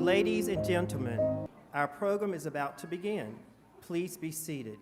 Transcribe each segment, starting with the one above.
Ladies and gentlemen, our program is about to begin. Please be seated.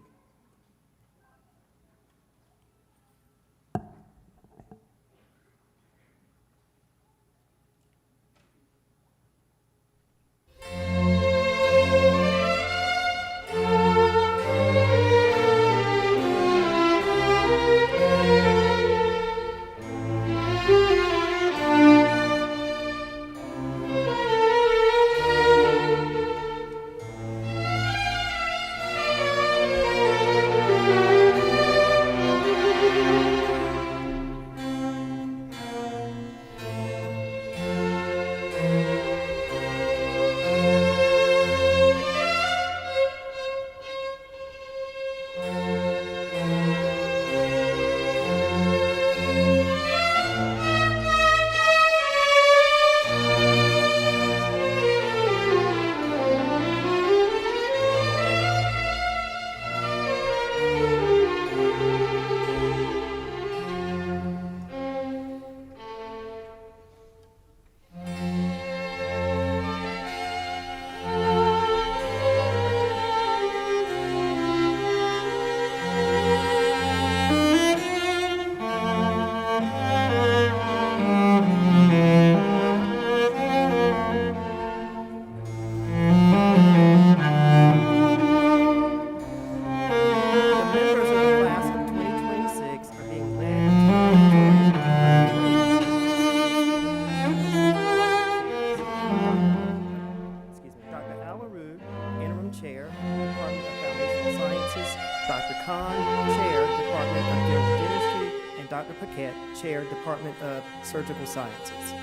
Chair, Department of Surgical Sciences.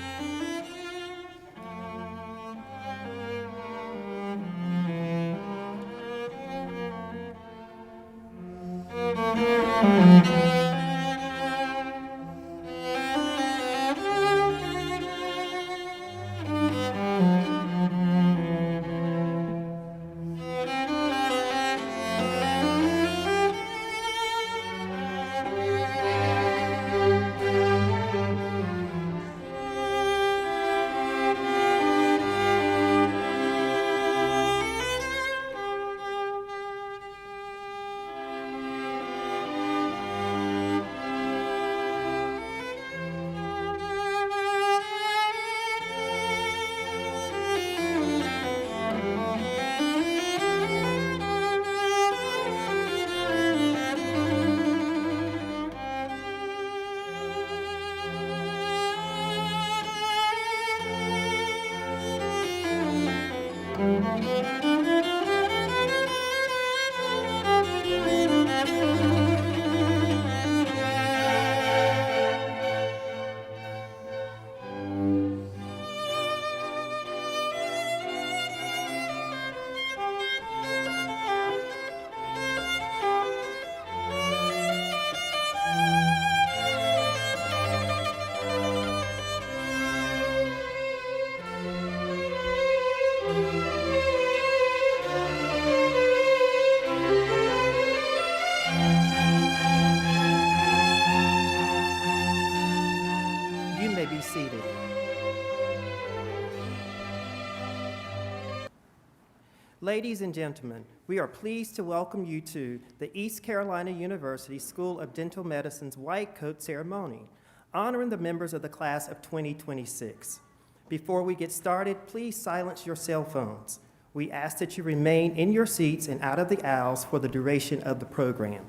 Ladies and gentlemen, we are pleased to welcome you to the East Carolina University School of Dental Medicine's White Coat Ceremony, honoring the members of the class of 2026. Before we get started, please silence your cell phones. We ask that you remain in your seats and out of the aisles for the duration of the program.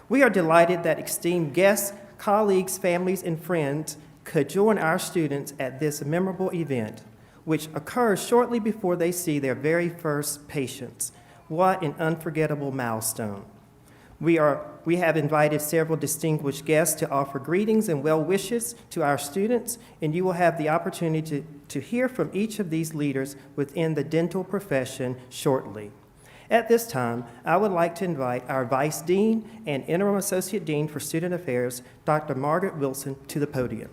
We are delighted that esteemed guests, colleagues, families, and friends could join our students at this memorable event, which occurs shortly before they see their very first patients. What an unforgettable milestone. We have invited several distinguished guests to offer greetings and well wishes to our students, and you will have the opportunity to hear from each of these leaders within the dental profession shortly. At this time, I would like to invite our Vice Dean and Interim Associate Dean for Student Affairs, Dr. Margaret Wilson, to the podium.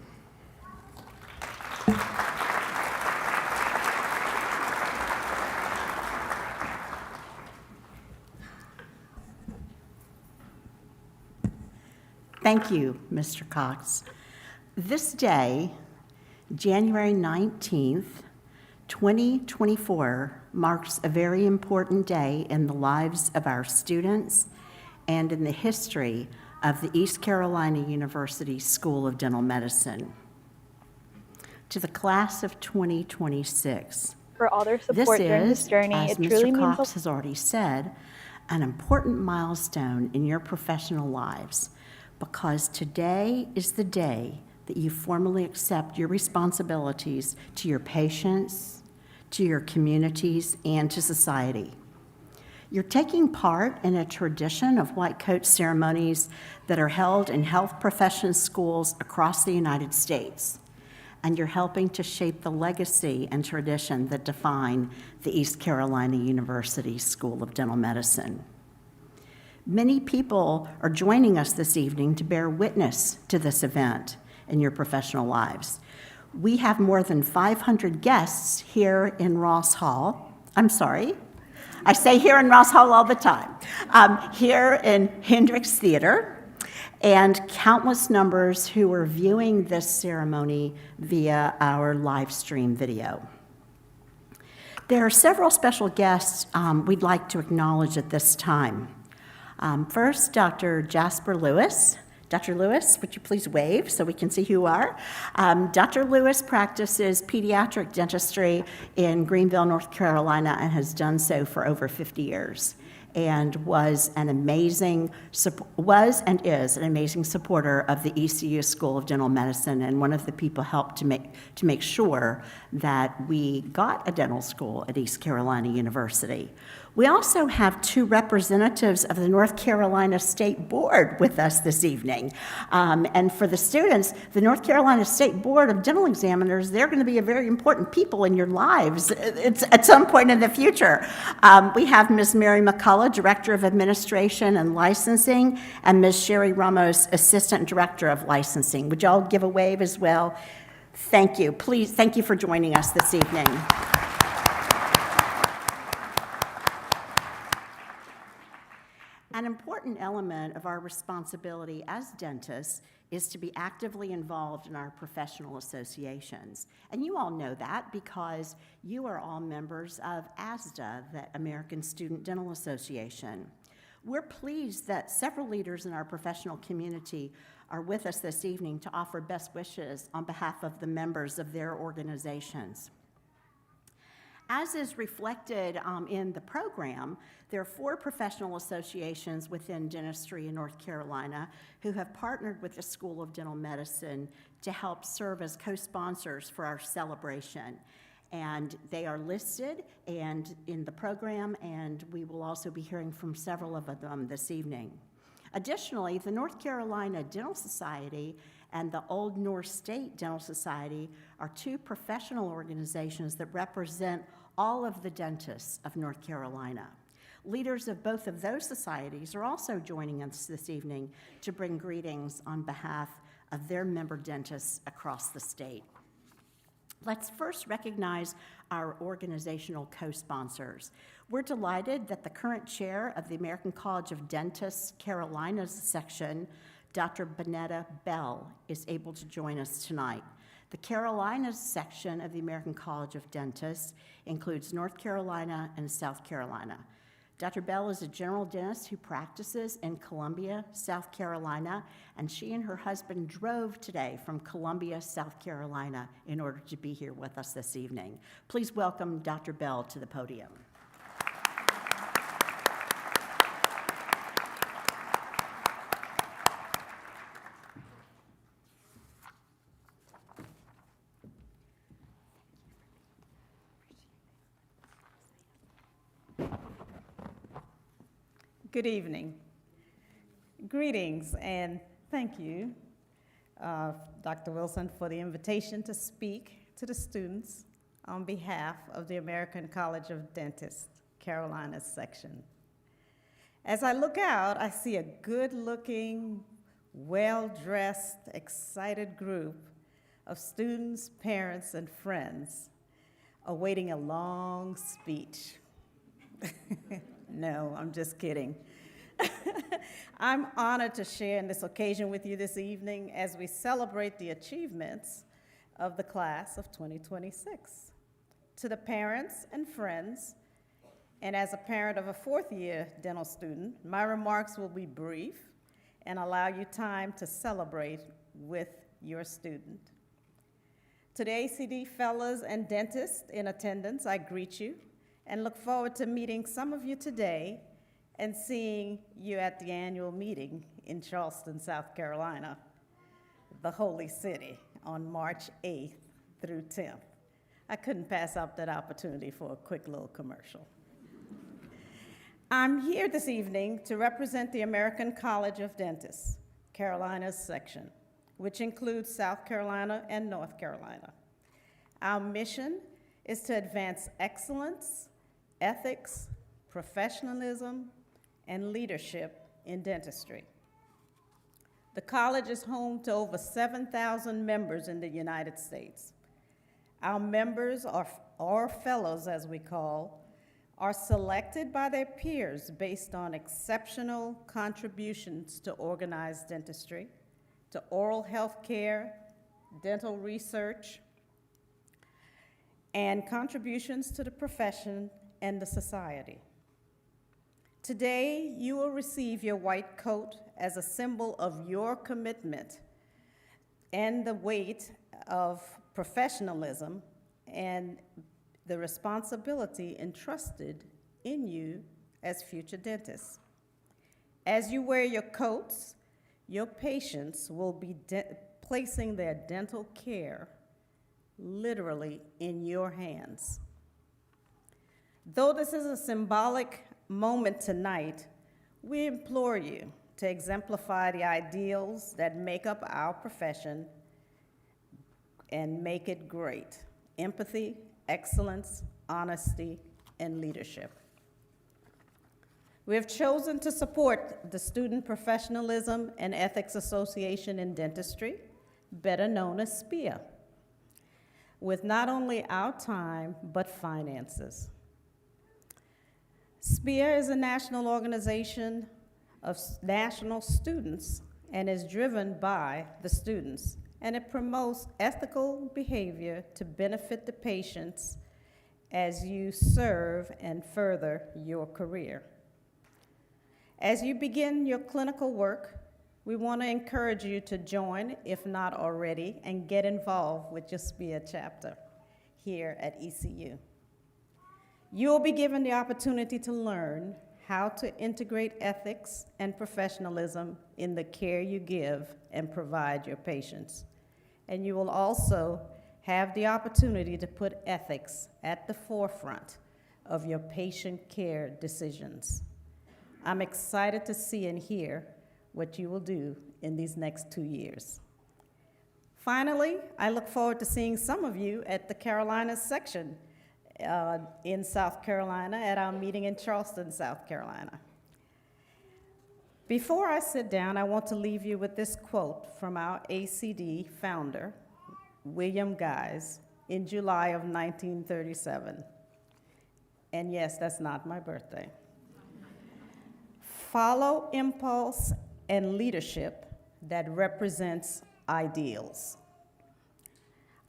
Thank you, Mr. Cox. This day, January 19th, 2024 marks a very important day in the lives of our students and in the history of the East Carolina University School of Dental Medicine. To the class of 2026, for all their support during this journey. As It truly Mr. means Cox has already said, an important milestone in your professional lives, because today is the day that you formally accept your responsibilities to your patients, to your communities, and to society. You're taking part in a tradition of white coat ceremonies that are held in health profession schools across the United States, and you're helping to shape the legacy and tradition that define the East Carolina University School of Dental Medicine. Many people are joining us this evening to bear witness to this event in your professional lives. We have more than 500 guests here in Ross Hall. I'm sorry, I say here in Ross Hall all the time. Here in Hendricks Theater, and countless numbers who are viewing this ceremony via our live stream video. There are several special guests we'd like to acknowledge at this time. First, Dr. Jasper Lewis. Dr. Lewis, would you please wave so we can see who you are? Dr. Lewis practices pediatric dentistry in Greenville, North Carolina, and has done so for over 50 years. And was and is an amazing supporter of the ECU School of Dental Medicine, and one of the people helped to make sure that we got a dental school at East Carolina University. We also have two representatives of the North Carolina State Board with us this evening. And for the students, the North Carolina State Board of Dental Examiners, they're going to be a very important people in your lives at some point in the future. We have Ms. Mary McCullough, Director of Administration and Licensing, and Ms. Sherry Ramos, Assistant Director of Licensing. Would y'all give a wave as well? Thank you. Please, thank you for joining us this evening. An important element of our responsibility as dentists is to be actively involved in our professional associations. And you all know that because you are all members of ASDA, the American Student Dental Association. We're pleased that several leaders in our professional community are with us this evening to offer best wishes on behalf of the members of their organizations. As is reflected in the program, there are 4 professional associations within dentistry in North Carolina who have partnered with the School of Dental Medicine to help serve as co-sponsors for our celebration. And they are listed and in the program, and we will also be hearing from several of them this evening. Additionally, the North Carolina Dental Society and the Old North State Dental Society are 2 professional organizations that represent all of the dentists of North Carolina. Leaders of both of those societies are also joining us this evening to bring greetings on behalf of their member dentists across the state. Let's first recognize our organizational co-sponsors. We're delighted that the current chair of the American College of Dentists Carolinas section, Dr. Bonetta Bell, is able to join us tonight. The Carolinas section of the American College of Dentists includes North Carolina and South Carolina. Dr. Bell is a general dentist who practices in Columbia, South Carolina, and she and her husband drove today from Columbia, South Carolina, in order to be here with us this evening. Please welcome Dr. Bell to the podium. Good evening. Greetings and thank you, Dr. Wilson, for the invitation to speak to the students on behalf of the American College of Dentists, Carolinas section. As I look out, I see a good-looking, well-dressed, excited group of students, parents, and friends awaiting a long speech. No, I'm just kidding. I'm honored to share in this occasion with you this evening as we celebrate the achievements of the class of 2026. to the parents and friends, and as a parent of a fourth-year dental student, my remarks will be brief and allow you time to celebrate with your student. To the ACD fellows and dentists in attendance, I greet you and look forward to meeting some of you today and seeing you at the annual meeting in Charleston, South Carolina, the Holy City, on March 8th through 10th. I couldn't pass up that opportunity for a quick little commercial. I'm here this evening to represent the American College of Dentists, Carolina's section, which includes South Carolina and North Carolina. Our mission is to advance excellence, ethics, professionalism, and leadership in dentistry. The college is home to over 7,000 members in the United States. Our members, or fellows as we call, are selected by their peers based on exceptional contributions to organized dentistry, to oral health care, dental research, and contributions to the profession and the society. Today, you will receive your white coat as a symbol of your commitment and the weight of professionalism and the responsibility entrusted in you as future dentists. As you wear your coats, your patients will be placing their dental care literally in your hands. Though this is a symbolic moment tonight, we implore you to exemplify the ideals that make up our profession and make it great: empathy, excellence, honesty, and leadership. We have chosen to support the Student Professionalism and Ethics Association in Dentistry, better known as SPEA, with not only our time, but finances. SPEA is a national organization of national students and is driven by the students, and it promotes ethical behavior to benefit the patients as you serve and further your career. As you begin your clinical work, we want to encourage you to join, if not already, and get involved with your SPEA chapter here at ECU. You will be given the opportunity to learn how to integrate ethics and professionalism in the care you give and provide your patients. And you will also have the opportunity to put ethics at the forefront of your patient care decisions. I'm excited to see and hear what you will do in these next 2 years. Finally, I look forward to seeing some of you at the Carolinas section in South Carolina at our meeting in Charleston, South Carolina. Before I sit down, I want to leave you with this quote from our ACD founder, William Guise, in July of 1937. And yes, that's not my birthday. Follow impulse and leadership that represents ideals.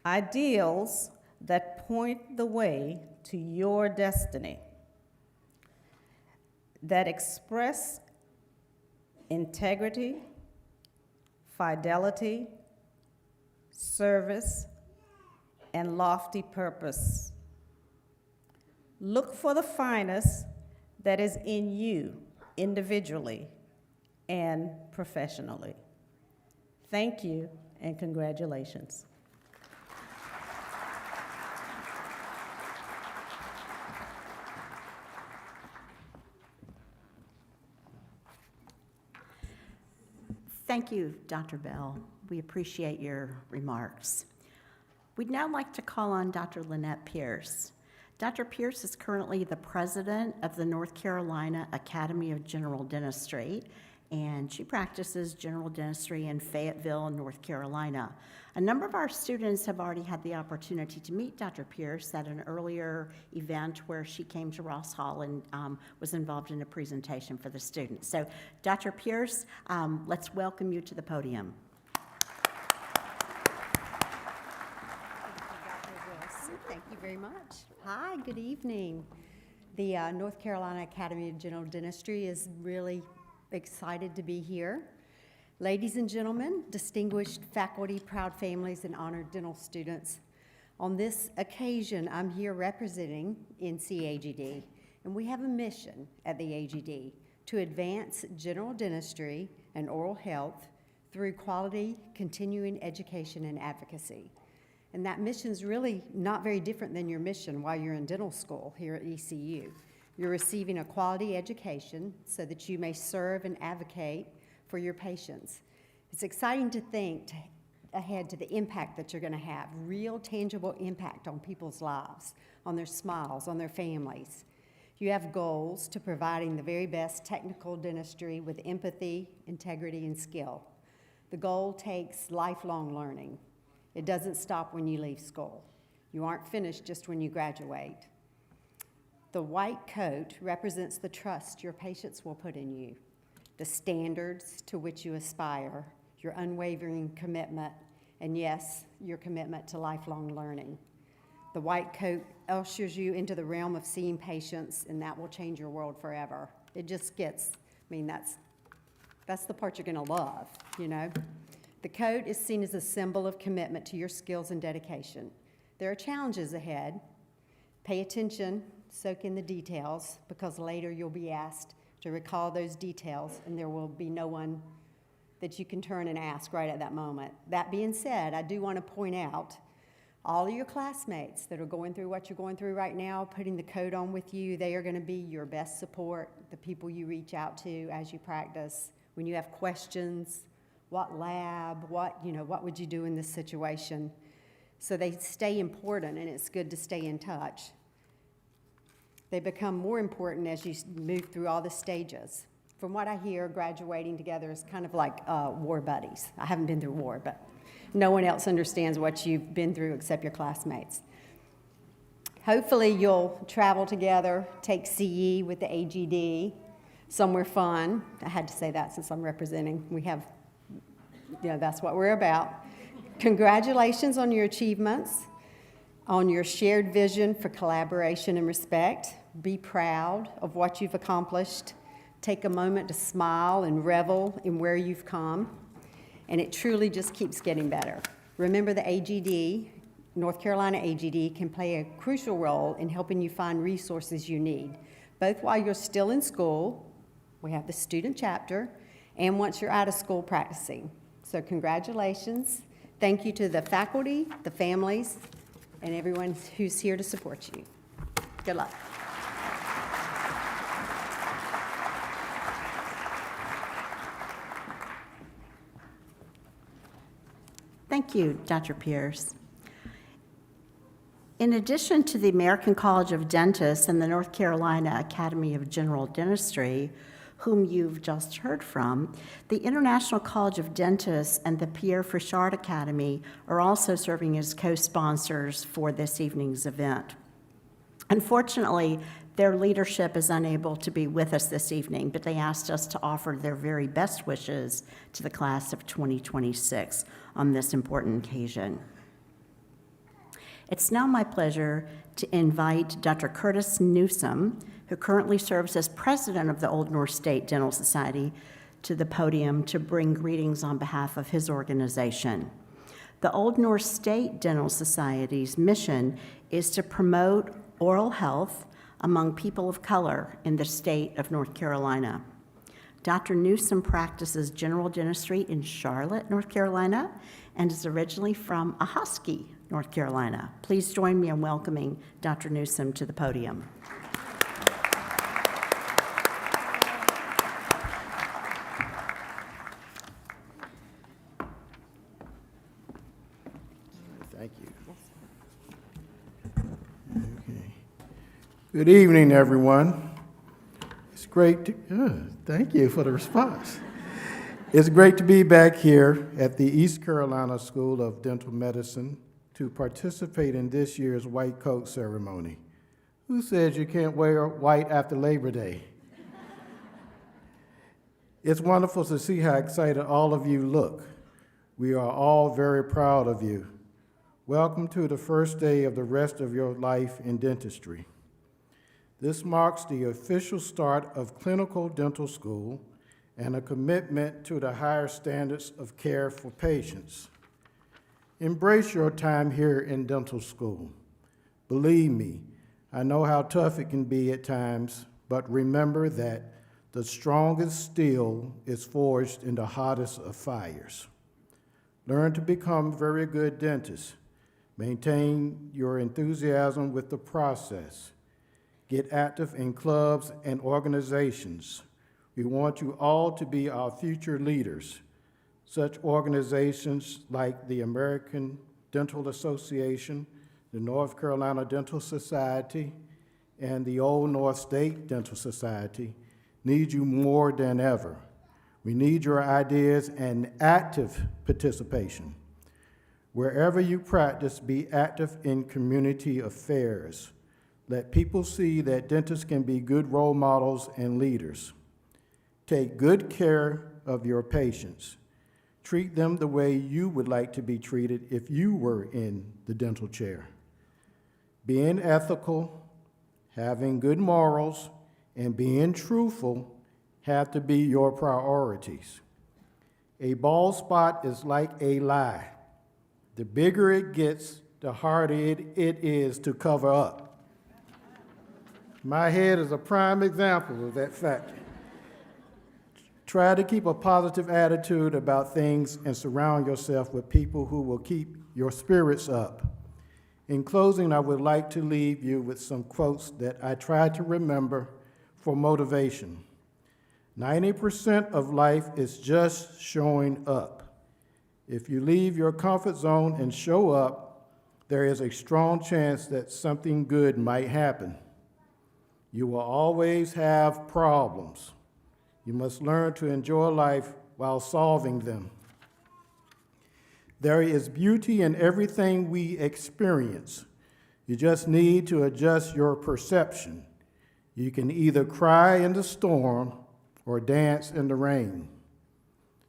Ideals that point the way to your destiny, that express integrity, fidelity, service, and lofty purpose. Look for the finest that is in you individually and professionally. Thank you and congratulations. Thank you, Dr. Bell. We appreciate your remarks. We'd now like to call on Dr. Lynette Pierce. Dr. Pierce is currently the president of the North Carolina Academy of General Dentistry, and she practices general dentistry in Fayetteville, North Carolina. A number of our students have already had the opportunity to meet Dr. Pierce at an earlier event where she came to Ross Hall and was involved in a presentation for the students. So, Dr. Pierce, let's welcome you to the podium. Thank Thank you very much. Hi, good evening. The North Carolina Academy of General Dentistry is really excited to be here. Ladies and gentlemen, distinguished faculty, proud families, and honored dental students, on this occasion, I'm here representing NCAGD, and we have a mission at the AGD to advance general dentistry and oral health through quality, continuing education, and advocacy. And that mission is really not very different than your mission while you're in dental school here at ECU. You're receiving a quality education so that you may serve and advocate for your patients. It's exciting to think ahead to the impact that you're going to have, real tangible impact on people's lives, on their smiles, on their families. You have goals to providing the very best technical dentistry with empathy, integrity, and skill. The goal takes lifelong learning. It doesn't stop when you leave school. You aren't finished just when you graduate. The white coat represents the trust your patients will put in you, the standards to which you aspire, your unwavering commitment, and yes, your commitment to lifelong learning. The white coat ushers you into the realm of seeing patients, and that will change your world forever. It just gets, that's the part you're gonna love, you know? The coat is seen as a symbol of commitment to your skills and dedication. There are challenges ahead. Pay attention, soak in the details, because later you'll be asked to recall those details, and there will be no one that you can turn and ask right at that moment. That being said, I do want to point out all of your classmates that are going through what you're going through right now, putting the coat on with you, they are going to be your best support, the people you reach out to as you practice. When you have questions, what lab, what would you do in this situation? So they stay important, and it's good to stay in touch. They become more important as you move through all the stages. From what I hear, graduating together is kind of like war buddies. I haven't been through war, but no one else understands what you've been through except your classmates. Hopefully you'll travel together, take CE with the AGD, somewhere fun. I had to say that since I'm representing. We have, that's what we're about. Congratulations on your achievements, on your shared vision for collaboration and respect. Be proud of what you've accomplished. Take a moment to smile and revel in where you've come, and it truly just keeps getting better. Remember, the AGD, North Carolina AGD, can play a crucial role in helping you find resources you need, both while you're still in school, we have the student chapter, and once you're out of school practicing. So congratulations. Thank you to the faculty, the families, and everyone who's here to support you. Good luck. Thank you, Dr. Pierce. In addition to the American College of Dentists and the North Carolina Academy of General Dentistry, whom you've just heard from, the International College of Dentists and the Pierre Fauchard Academy are also serving as co-sponsors for this evening's event. Unfortunately, their leadership is unable to be with us this evening, but they asked us to offer their very best wishes to the class of 2026 on this important occasion. It's now my pleasure to invite Dr. Curtis Newsom, who currently serves as president of the Old North State Dental Society, to the podium to bring greetings on behalf of his organization. The Old North State Dental Society's mission is to promote oral health among people of color in the state of North Carolina. Dr. Newsom practices general dentistry in Charlotte, North Carolina, and is originally from Ahoskie, North Carolina. Please join me in welcoming Dr. Newsom to the podium. Thank you. Okay. Good evening, everyone. It's great to, thank you for the response. It's great to be back here at the East Carolina School of Dental Medicine to participate in this year's white coat ceremony. Who says you can't wear white after Labor Day? It's wonderful to see how excited all of you look. We are all very proud of you. Welcome to the first day of the rest of your life in dentistry. This marks the official start of clinical dental school and a commitment to the higher standards of care for patients. Embrace your time here in dental school. Believe me, I know how tough it can be at times, but remember that the strongest steel is forged in the hottest of fires. Learn to become very good dentists. Maintain your enthusiasm with the process. Get active in clubs and organizations. We want you all to be our future leaders. Such organizations like the American Dental Association, the North Carolina Dental Society, and the Old North State Dental Society need you more than ever. We need your ideas and active participation. Wherever you practice, be active in community affairs. Let people see that dentists can be good role models and leaders. Take good care of your patients. Treat them the way you would like to be treated if you were in the dental chair. Being ethical, having good morals, and being truthful have to be your priorities. A bald spot is like a lie. The bigger it gets, the harder it is to cover up. My head is a prime example of that fact. Try to keep a positive attitude about things and surround yourself with people who will keep your spirits up. In closing, I would like to leave you with some quotes that I try to remember for motivation. 90% of life is just showing up. If you leave your comfort zone and show up, there is a strong chance that something good might happen. You will always have problems. You must learn to enjoy life while solving them. There is beauty in everything we experience. You just need to adjust your perception. You can either cry in the storm or dance in the rain.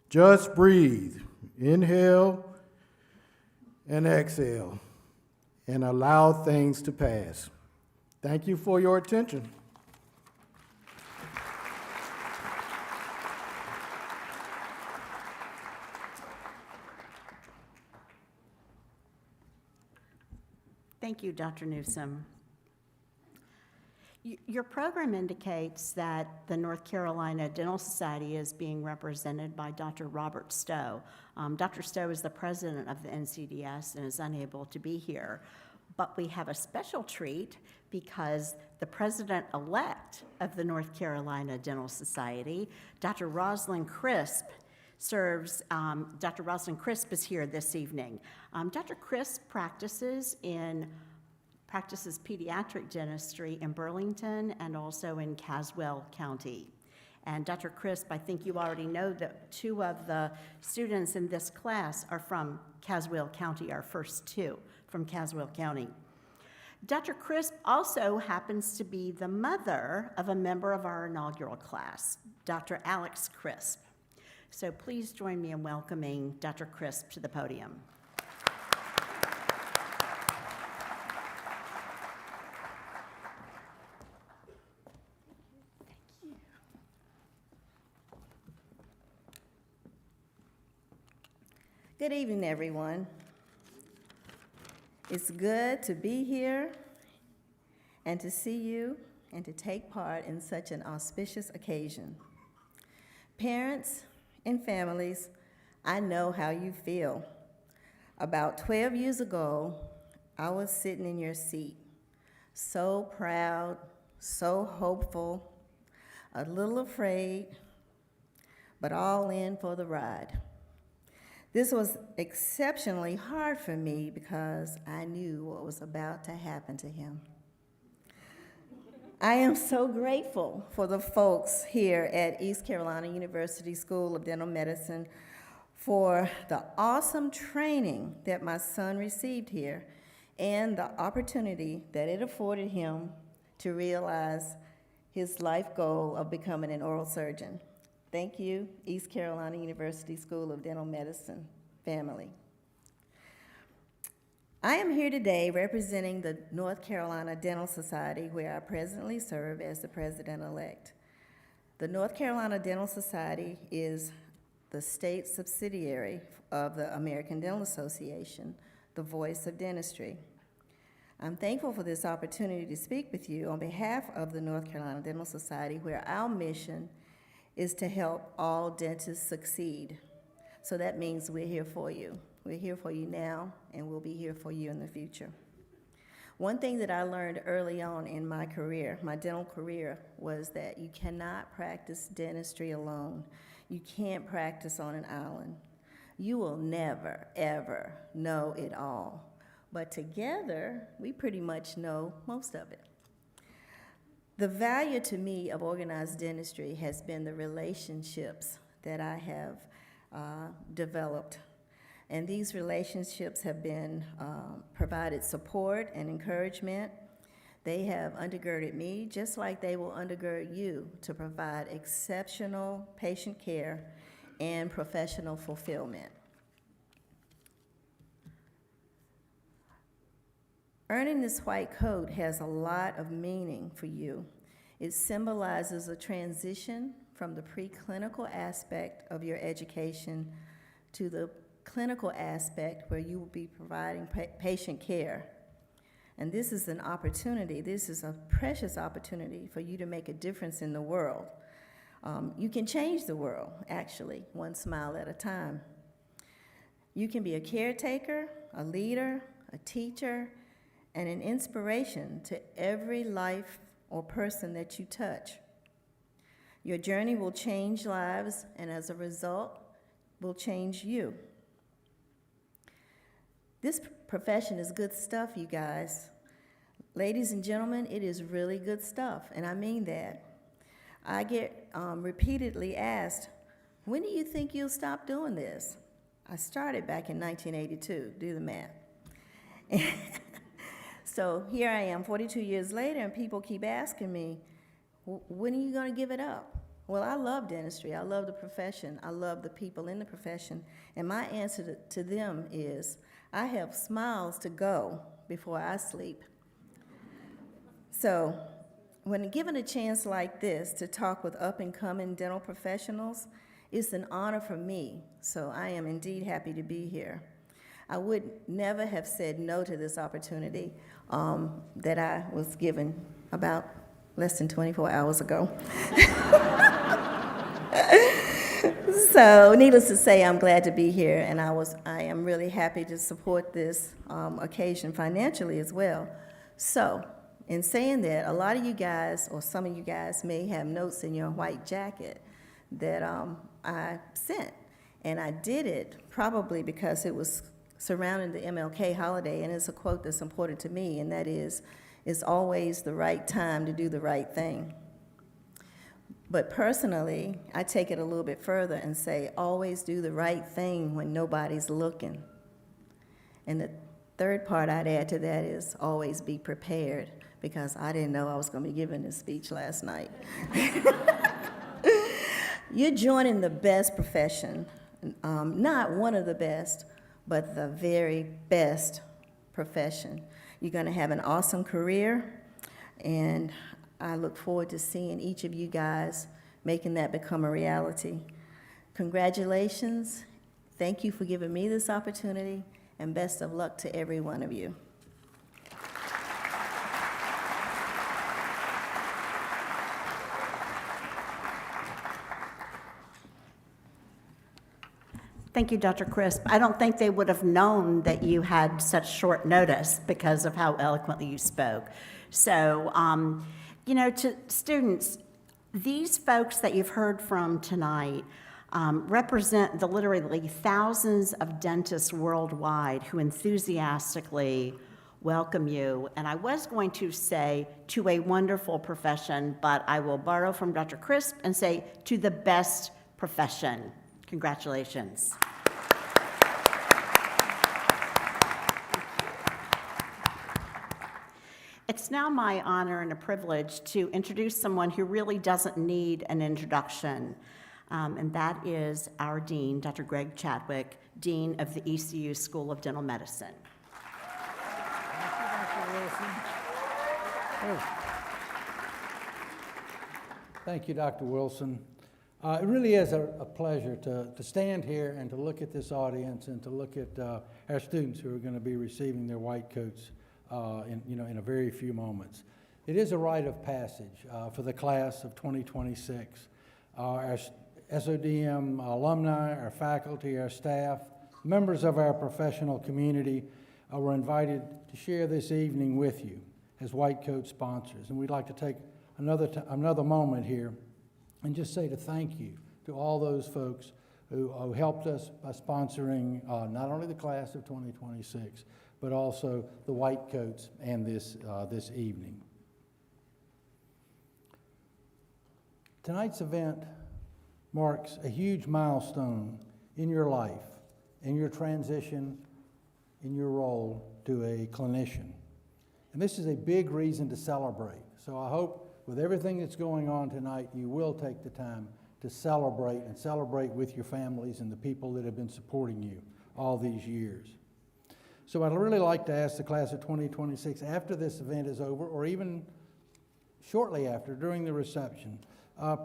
Just breathe, inhale and exhale, and allow things to pass. Thank you for your attention. Thank you, Dr. Newsom. Your program indicates that the North Carolina Dental Society is being represented by Dr. Robert Stowe. Dr. Stowe is the president of the NCDS and is unable to be here. But we have a special treat because the president-elect of the North Carolina Dental Society, Dr. Rosalind Crisp, Dr. Rosalind Crisp is here this evening. Dr. Crisp practices pediatric dentistry in Burlington and also in Caswell County. And Dr. Crisp, I think you already know that 2 of the students in this class are from Caswell County, our first 2 from Caswell County. Dr. Crisp also happens to be the mother of a member of our inaugural class, Dr. Alex Crisp. So please join me in welcoming Dr. Crisp to the podium. Good evening, everyone. It's good to be here and to see you and to take part in such an auspicious occasion. Parents and families, I know how you feel. About 12 years ago, I was sitting in your seat, so proud, so hopeful, a little afraid, but all in for the ride. This was exceptionally hard for me because I knew what was about to happen to him. I am so grateful for the folks here at East Carolina University School of Dental Medicine for the awesome training that my son received here and the opportunity that it afforded him to realize his life goal of becoming an oral surgeon. Thank you, East Carolina University School of Dental Medicine family. I am here today representing the North Carolina Dental Society, where I presently serve as the president-elect. The North Carolina Dental Society is the state subsidiary of the American Dental Association, the voice of dentistry. I'm thankful for this opportunity to speak with you on behalf of the North Carolina Dental Society, where our mission is to help all dentists succeed. So that means we're here for you. We're here for you now, and we'll be here for you in the future. One thing that I learned early on in my career, my dental career, was that you cannot practice dentistry alone. You can't practice on an island. You will never, ever know it all. But together, we pretty much know most of it. The value to me of organized dentistry has been the relationships that I have developed. And these relationships have been provided support and encouragement. They have undergirded me just like they will undergird you to provide exceptional patient care and professional fulfillment. Earning this white coat has a lot of meaning for you. It symbolizes a transition from the preclinical aspect of your education to the clinical aspect where you will be providing patient care. And this is an opportunity, this is a precious opportunity for you to make a difference in the world. You can change the world, actually, one smile at a time. You can be a caretaker, a leader, a teacher, and an inspiration to every life or person that you touch. Your journey will change lives, and as a result, will change you. This profession is good stuff, you guys. Ladies and gentlemen, it is really good stuff, and I mean that. I get repeatedly asked, when do you think you'll stop doing this? I started back in 1982, do the math. So here I am 42 years later, and people keep asking me, when are you going to give it up? Well, I love dentistry. I love the profession. I love the people in the profession. And my answer to them is, I have smiles to go before I sleep. So when given a chance like this to talk with up-and-coming dental professionals, it's an honor for me. So I am indeed happy to be here. I would never have said no to this opportunity that I was given about less than 24 hours ago. So, needless to say, I'm glad to be here, and I am really happy to support this occasion financially as well. So, in saying that, a lot of you guys, or some of you guys, may have notes in your white jacket that I sent, and I did it probably because it was surrounding the MLK holiday, and it's a quote that's important to me, and that is, it's always the right time to do the right thing. But personally, I take it a little bit further and say, always do the right thing when nobody's looking. And the third part I'd add to that is always be prepared, because I didn't know I was going to be giving this speech last night. You're joining the best profession, not one of the best, but the very best profession. You're going to have an awesome career, and I look forward to seeing each of you guys making that become a reality. Congratulations. Thank you for giving me this opportunity, and best of luck to every one of you. Thank you, Dr. Crisp. I don't think they would have known that you had such short notice because of how eloquently you spoke. So, you know, to students, these folks that you've heard from tonight represent the literally thousands of dentists worldwide who enthusiastically welcome you. And I was going to say to a wonderful profession, but I will borrow from Dr. Crisp and say to the best profession. Congratulations. It's now my honor and a privilege to introduce someone who really doesn't need an introduction, and that is our Dean, Dr. Greg Chadwick, Dean of the ECU School of Dental Medicine. Wilson. Oh. Thank you, Dr. Wilson. It really is a pleasure to stand here and to look at this audience and to look at our students who are going to be receiving their white coats in a very few moments. It is a rite of passage for the class of 2026. Our SODM alumni, our faculty, our staff, members of our professional community were invited to share this evening with you as white coat sponsors. And we'd like to take another moment here and just say to thank you to all those folks who helped us by sponsoring not only the class of 2026, but also the white coats and this evening. Tonight's event marks a huge milestone in your life, in your transition, in your role to a clinician. And this is a big reason to celebrate. So I hope with everything that's going on tonight, you will take the time to celebrate and celebrate with your families and the people that have been supporting you all these years. So I'd really like to ask the class of 2026, after this event is over, or even shortly after, during the reception,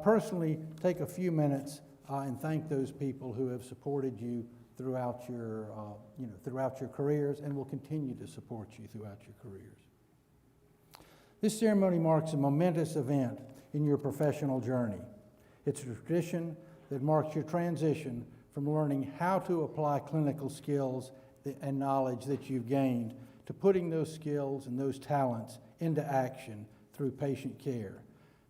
personally take a few minutes and thank those people who have supported you throughout your careers and will continue to support you throughout your careers. This ceremony marks a momentous event in your professional journey. It's a tradition that marks your transition from learning how to apply clinical skills and knowledge that you've gained to putting those skills and those talents into action through patient care.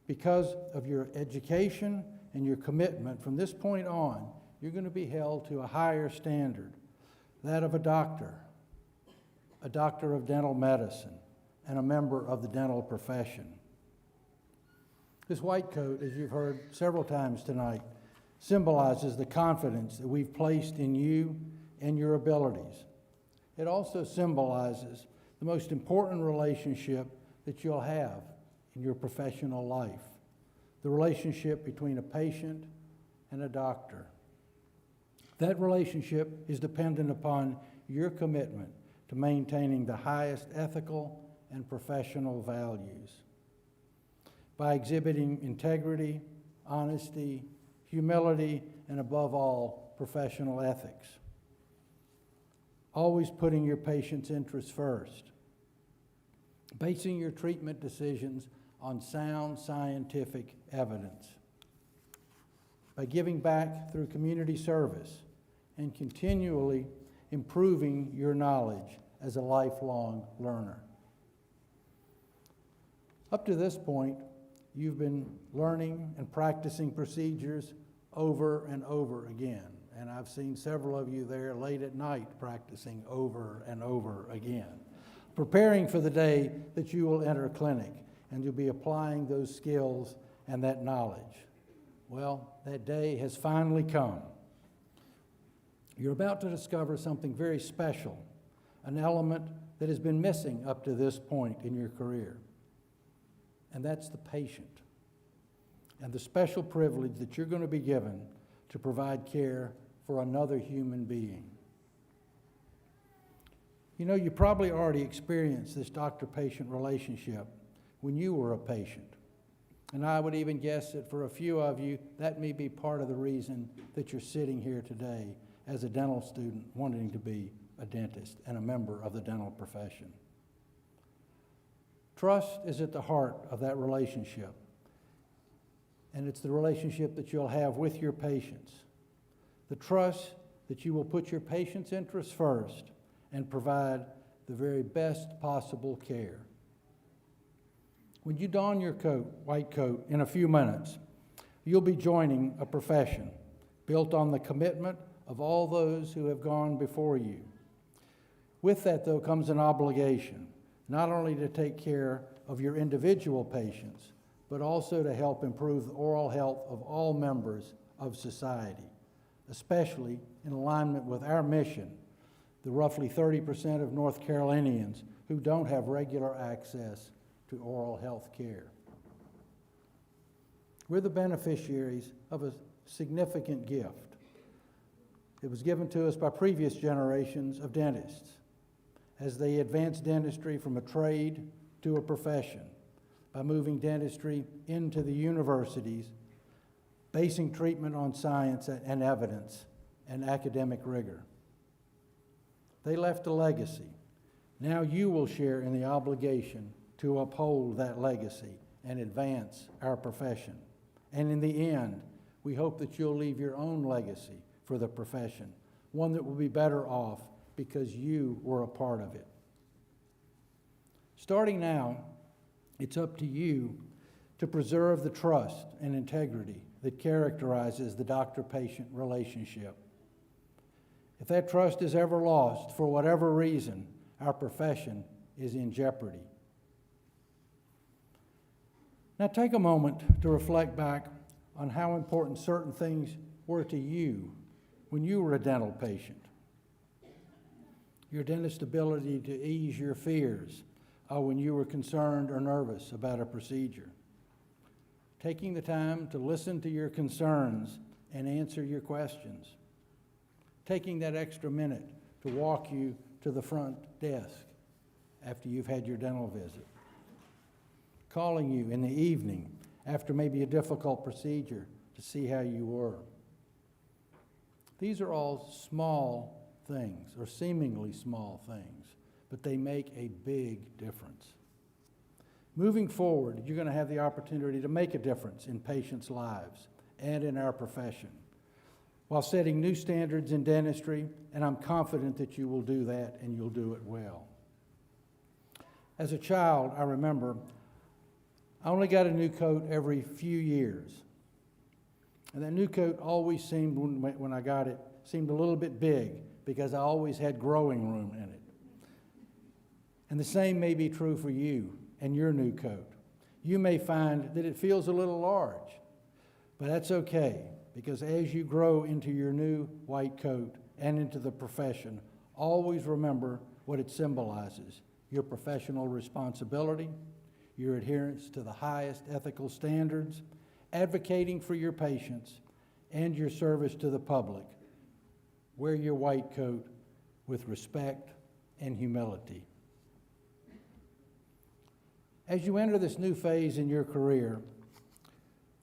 Because of your education and your commitment from this point on, you're going to be held to a higher standard, that of a doctor of dental medicine, and a member of the dental profession. This white coat, as you've heard several times tonight, symbolizes the confidence that we've placed in you and your abilities. It also symbolizes the most important relationship that you'll have in your professional life, the relationship between a patient and a doctor. That relationship is dependent upon your commitment to maintaining the highest ethical and professional values. By exhibiting integrity, honesty, humility, and above all, professional ethics. Always putting your patient's interests first. Basing your treatment decisions on sound scientific evidence. By giving back through community service and continually improving your knowledge as a lifelong learner. Up to this point, you've been learning and practicing procedures over and over again. And I've seen several of you there late at night practicing over and over again, preparing for the day that you will enter clinic and you'll be applying those skills and that knowledge. Well, that day has finally come. You're about to discover something very special, an element that has been missing up to this point in your career. And that's the patient and the special privilege that you're going to be given to provide care for another human being. You know, you probably already experienced this doctor-patient relationship when you were a patient. And I would even guess that for a few of you, that may be part of the reason that you're sitting here today as a dental student wanting to be a dentist and a member of the dental profession. Trust is at the heart of that relationship. And it's the relationship that you'll have with your patients. The trust that you will put your patient's interests first and provide the very best possible care. When you don your white coat in a few minutes, you'll be joining a profession built on the commitment of all those who have gone before you. With that, though, comes an obligation, not only to take care of your individual patients, but also to help improve the oral health of all members of society, especially in alignment with our mission, the roughly 30% of North Carolinians who don't have regular access to oral health care. We're the beneficiaries of a significant gift. It was given to us by previous generations of dentists, as they advance dentistry from a trade to a profession by moving dentistry into the universities, basing treatment on science and evidence and academic rigor. They left a legacy. Now you will share in the obligation to uphold that legacy and advance our profession. And in the end, we hope that you'll leave your own legacy for the profession, one that will be better off because you were a part of it. Starting now, it's up to you to preserve the trust and integrity that characterizes the doctor-patient relationship. If that trust is ever lost, for whatever reason, our profession is in jeopardy. Now take a moment to reflect back on how important certain things were to you when you were a dental patient. Your dentist's ability to ease your fears when you were concerned or nervous about a procedure. Taking the time to listen to your concerns and answer your questions. Taking that extra minute to walk you to the front desk after you've had your dental visit. Calling you in the evening after maybe a difficult procedure to see how you were. These are all small things, or seemingly small things, but they make a big difference. Moving forward, you're going to have the opportunity to make a difference in patients' lives and in our profession, while setting new standards in dentistry, and I'm confident that you will do that and you'll do it well. As a child, I remember I only got a new coat every few years. And that new coat always seemed, when I got it, seemed a little bit big because I always had growing room in it. And the same may be true for you and your new coat. You may find that it feels a little large, but that's okay, because as you grow into your new white coat and into the profession, always remember what it symbolizes: your professional responsibility, your adherence to the highest ethical standards, advocating for your patients, and your service to the public. Wear your white coat with respect and humility. As you enter this new phase in your career,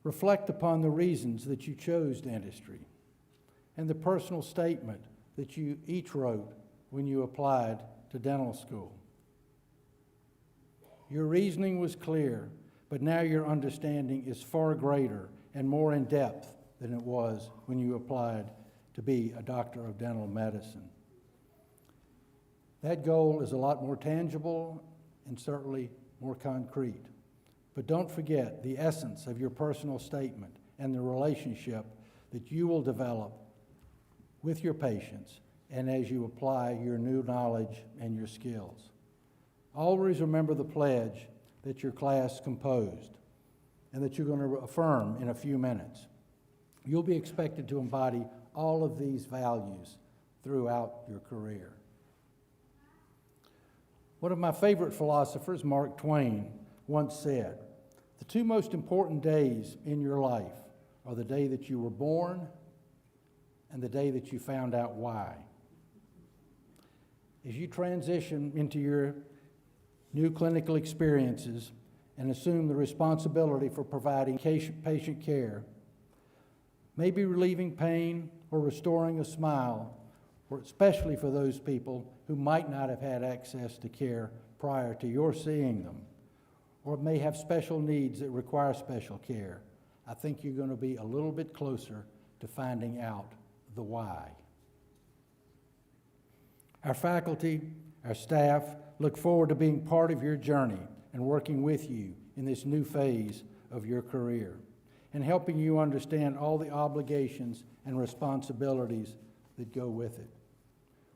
reflect upon the reasons that you chose dentistry and the personal statement that you each wrote when you applied to dental school. Your reasoning was clear, but now your understanding is far greater and more in depth than it was when you applied to be a doctor of dental medicine. That goal is a lot more tangible and certainly more concrete. But don't forget the essence of your personal statement and the relationship that you will develop with your patients and as you apply your new knowledge and your skills. Always remember the pledge that your class composed and that you're going to affirm in a few minutes. You'll be expected to embody all of these values throughout your career. One of my favorite philosophers, Mark Twain, once said, "The two most important days in your life are the day that you were born and the day that you found out why." As you transition into your new clinical experiences and assume the responsibility for providing patient care, maybe relieving pain or restoring a smile, or especially for those people who might not have had access to care prior to your seeing them, or may have special needs that require special care, I think you're going to be a little bit closer to finding out the why. Our faculty, our staff, look forward to being part of your journey and working with you in this new phase of your career and helping you understand all the obligations and responsibilities that go with it.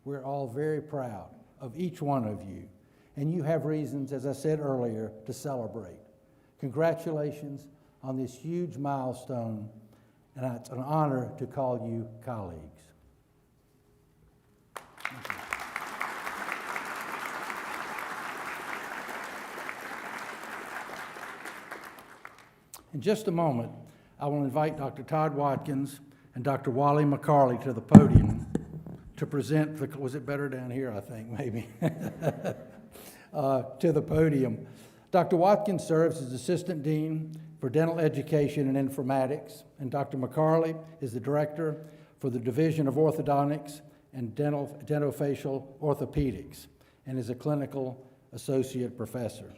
We're all very proud of each one of you, and you have reasons, as I said earlier, to celebrate. Congratulations on this huge milestone, and it's an honor to call you colleagues. Thank you. In just a moment, I will invite Dr. Todd Watkins and Dr. Wally McCarley to the podium to present, was it better down here, I think, maybe, to the podium. Dr. Watkins serves as Assistant Dean for Dental Education and Informatics, and Dr. McCarley is the Director for the Division of Orthodontics and Dentofacial Orthopedics, and is a Clinical Associate Professor.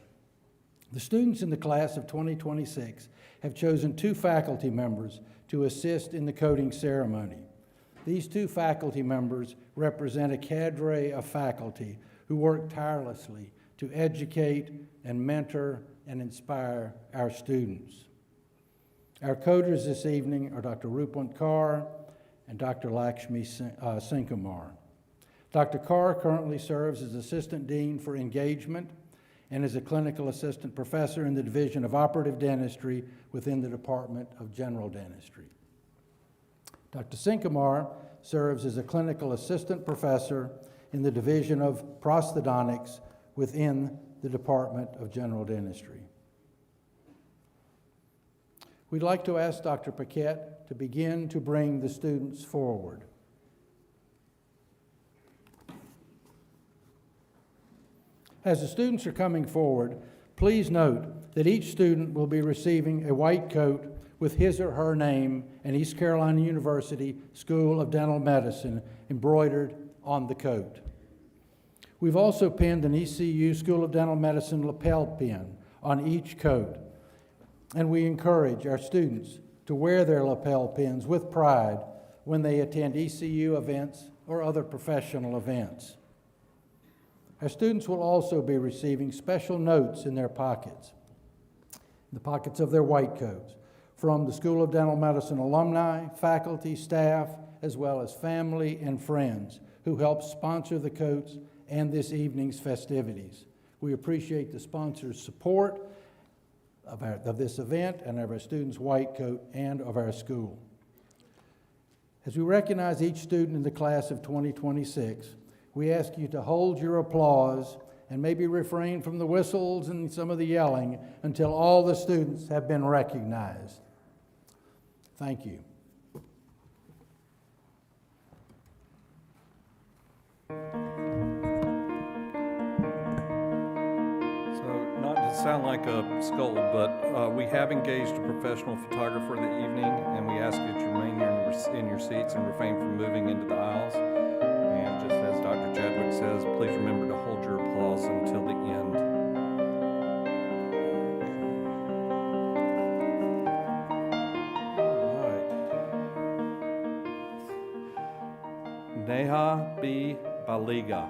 The students in the class of 2026 have chosen 2 faculty members to assist in the coding ceremony. These 2 faculty members represent a cadre of faculty who work tirelessly to educate and mentor and inspire our students. Our coders this evening are Dr. Rupant Kaur and Dr. Lakshmi Sinkumar. Dr. Kaur currently serves as Assistant Dean for Engagement and is a Clinical Assistant Professor in the Division of Operative Dentistry within the Department of General Dentistry. Dr. Sinkumar serves as a Clinical Assistant Professor in the Division of Prosthodontics within the Department of General Dentistry. We'd like to ask Dr. Paquette to begin to bring the students forward. As the students are coming forward, please note that each student will be receiving a white coat with his or her name and East Carolina University School of Dental Medicine embroidered on the coat. We've also pinned an ECU School of Dental Medicine lapel pin on each coat, and we encourage our students to wear their lapel pins with pride when they attend ECU events or other professional events. Our students will also be receiving special notes in their pockets, the pockets of their white coats, from the School of Dental Medicine alumni, faculty, staff, as well as family and friends who helped sponsor the coats and this evening's festivities. We appreciate the sponsors' support of this event and of our students' white coat and of our school. As we recognize each student in the class of 2026, we ask you to hold your applause and maybe refrain from the whistles and some of the yelling until all the students have been recognized. Thank you. Not to sound like a scold, but we have engaged a professional photographer the evening, and we ask that you remain in your seats and refrain from moving into the aisles. And just as Dr. Chadwick says, please remember to hold your applause until the end. All right. Neha B. Baliga.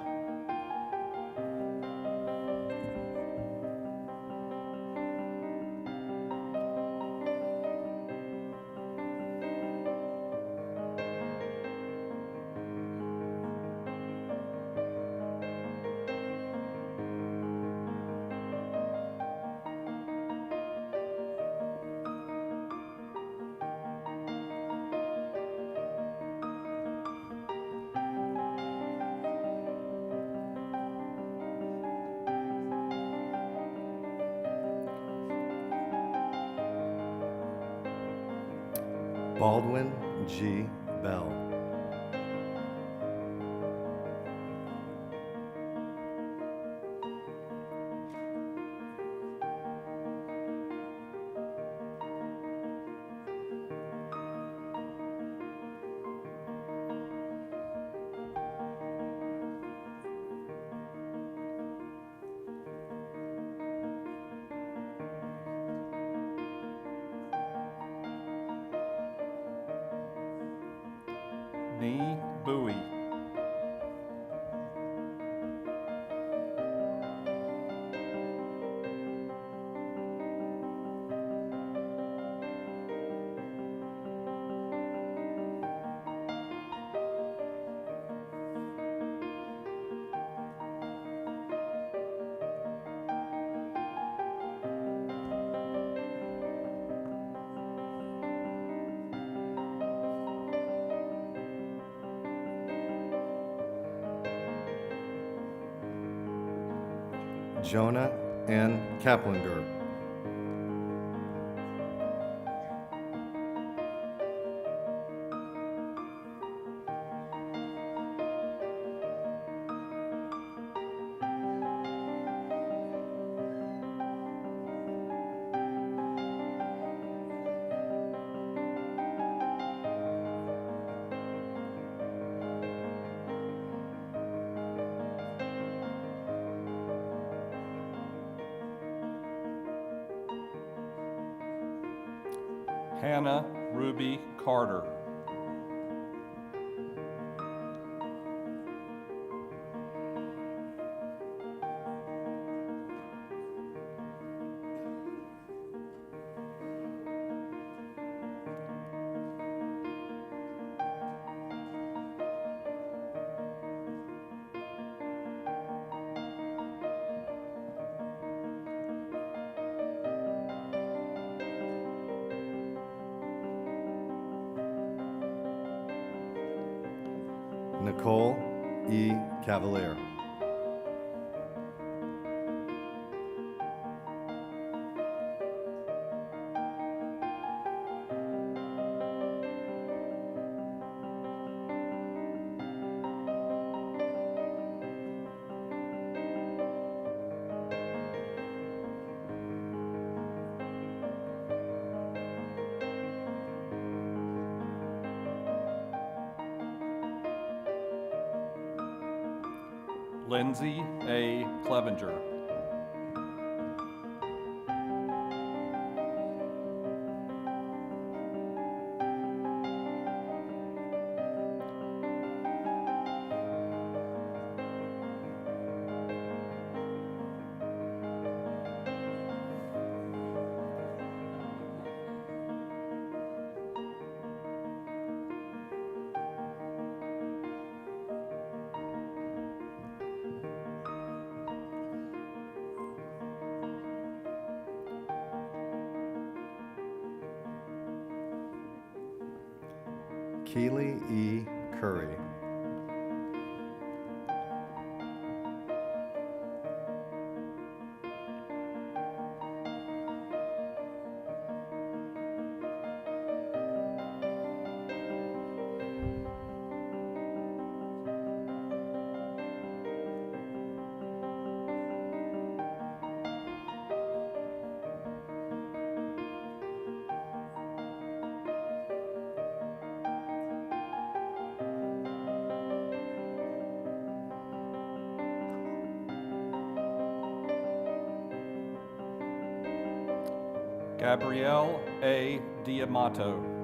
Baldwin G. Bell. Nee Bowie. Jonah N. Kaplinger. Hannah Ruby Carter. Nicole E. Cavalier. Lindsay A. Clevenger. Keely E. Curry. Gabrielle A. Diamato.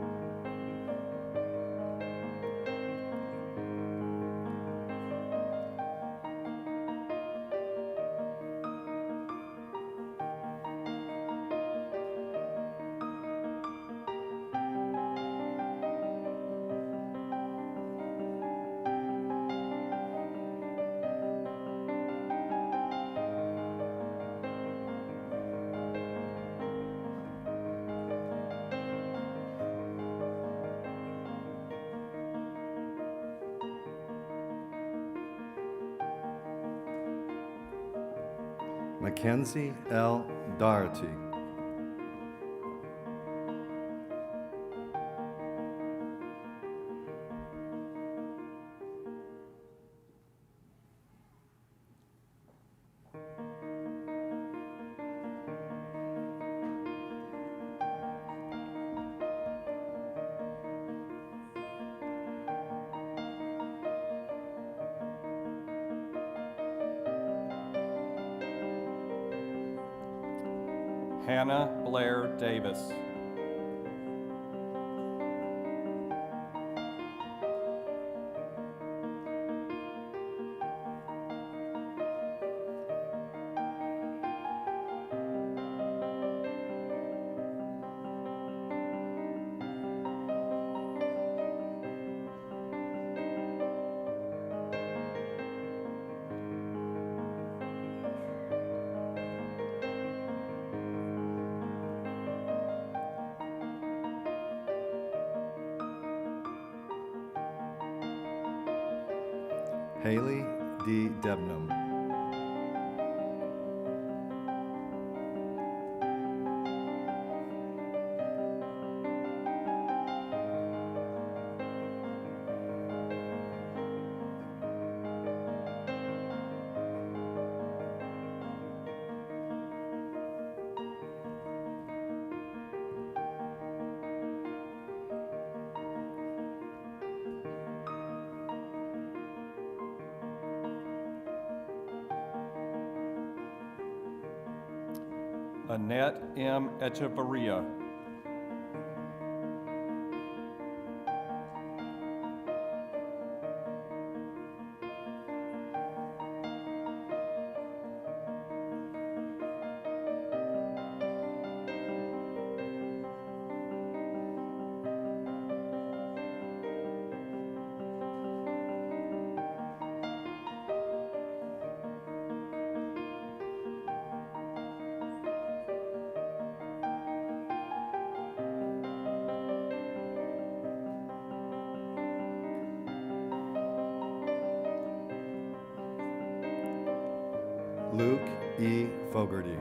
Mackenzie L. Doherty. Hannah Blair Davis. Haley D. Debnam. Annette M. Echevarria. Luke E. Fogarty.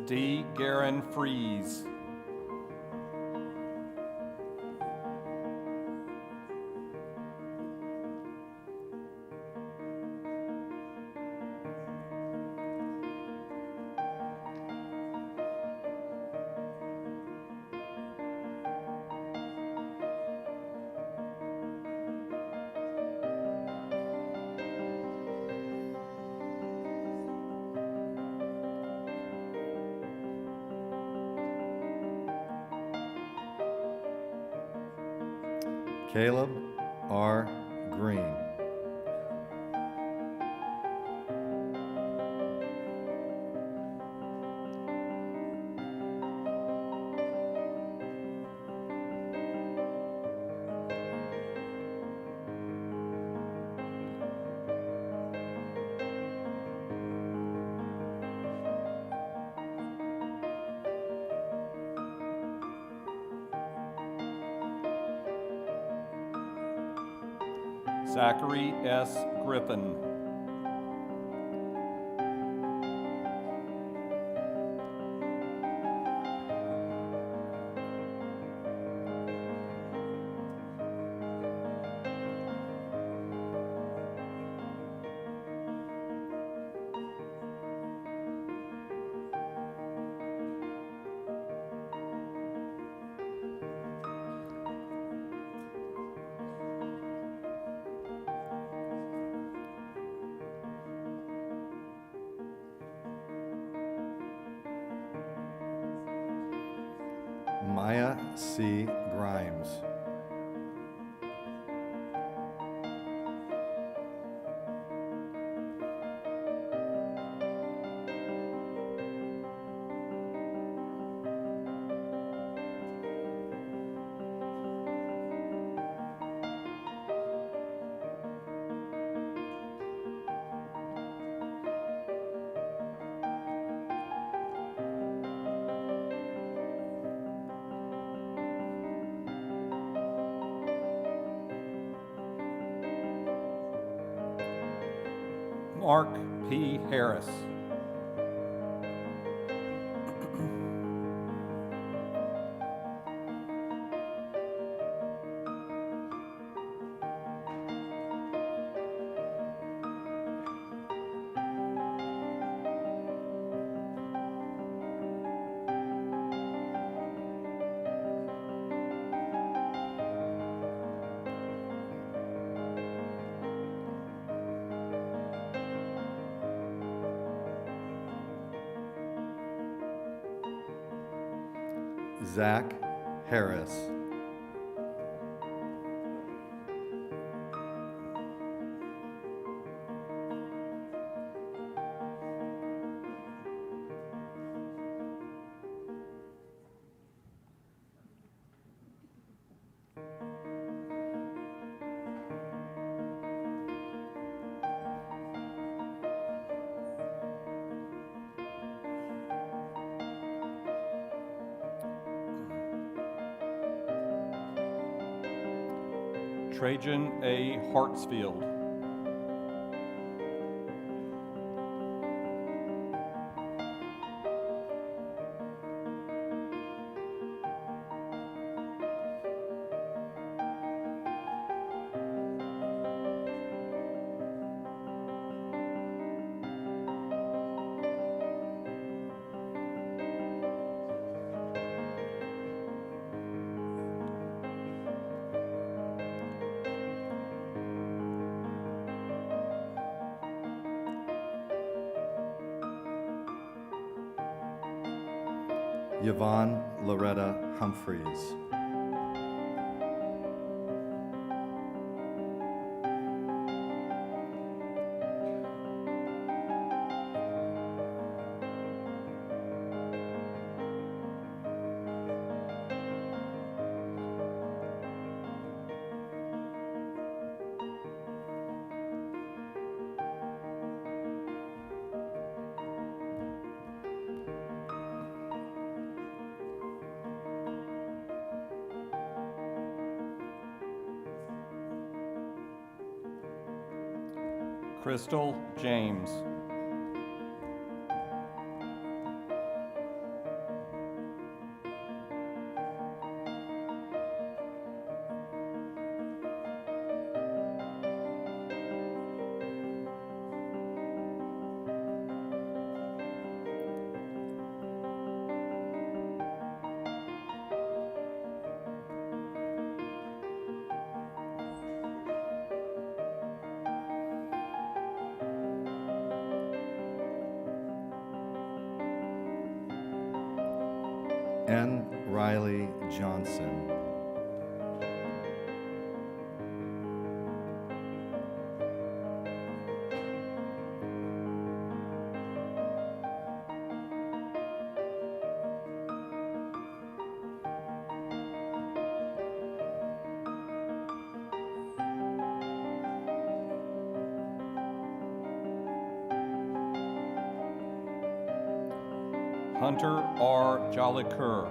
D. Garen Fries. Caleb R. Green. Zachary S. Griffin. Maya C. Grimes. Mark P. Harris. Zach Harris. Trajan A. Hartsfield. Yvonne Loretta Humphreys. Crystal James. N. Riley Johnson. Hunter R. Jolicoeur.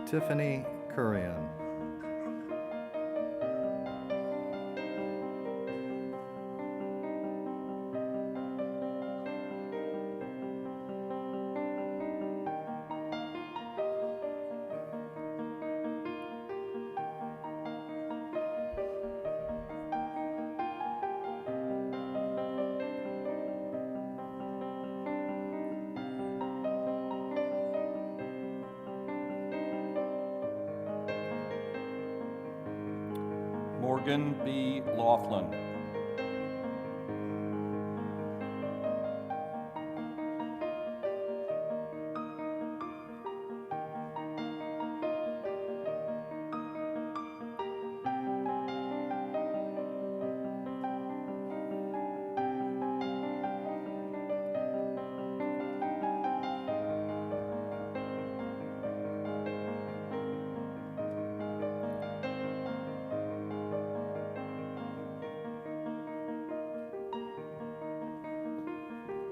Tiffany Kurian. Morgan B. Laughlin.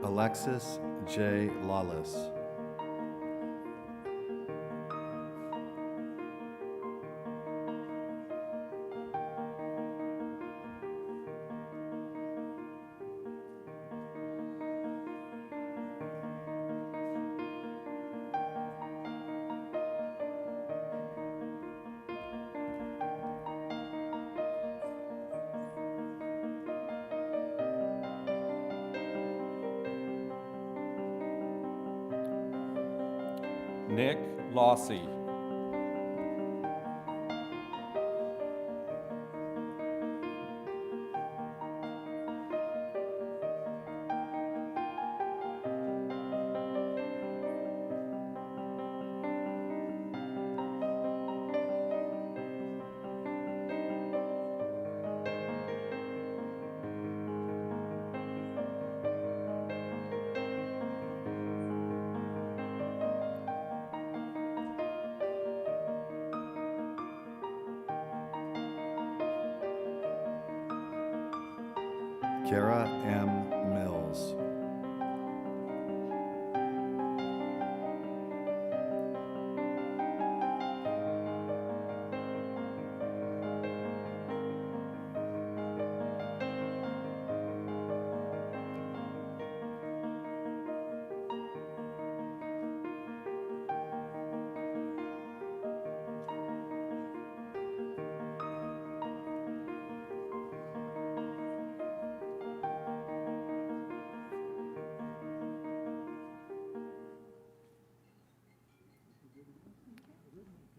Alexis J. Lawless. Nick Lossy. Kara M. Mills.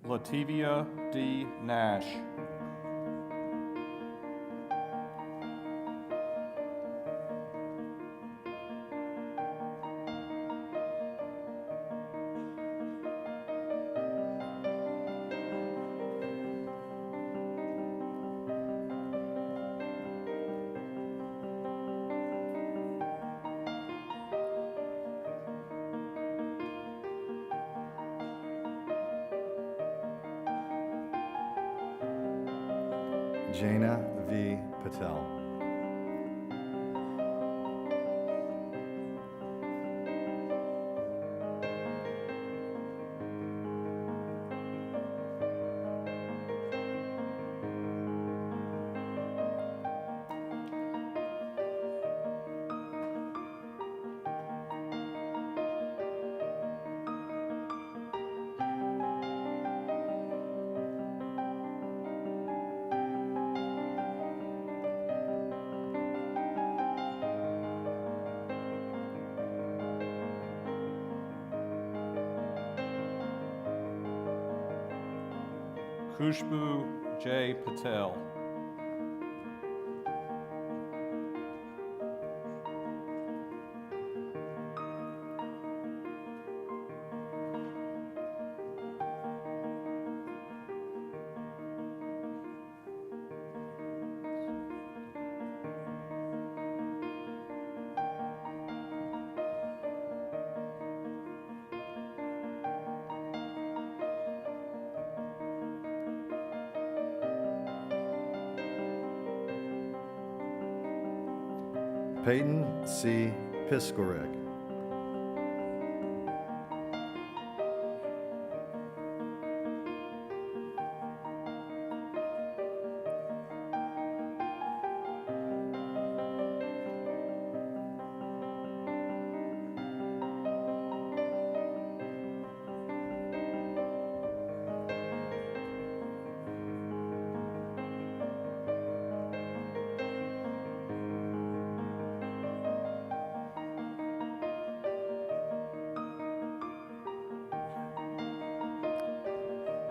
Lativia D. Nash. Jaina V. Patel. Khushbu J. Patel. Peyton C. Piskorek.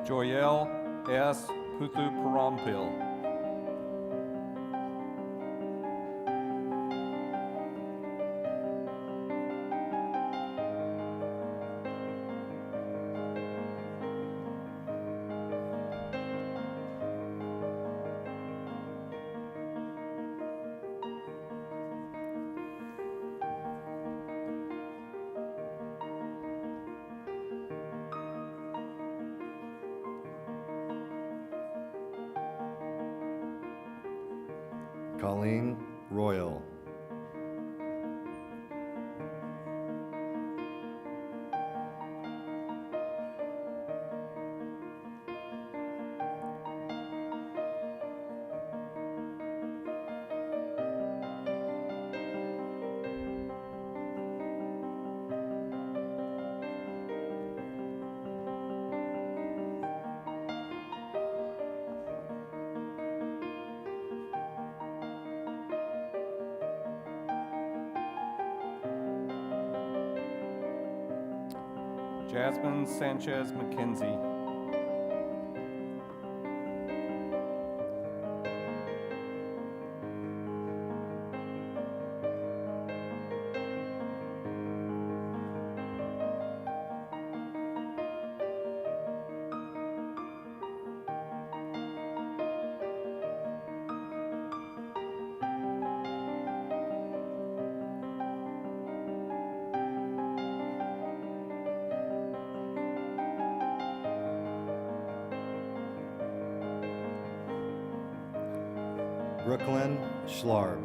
Joyelle S. Puthu-Parampil. Colleen Royal. Jasmine Sanchez McKenzie. Brooklyn Schlarb.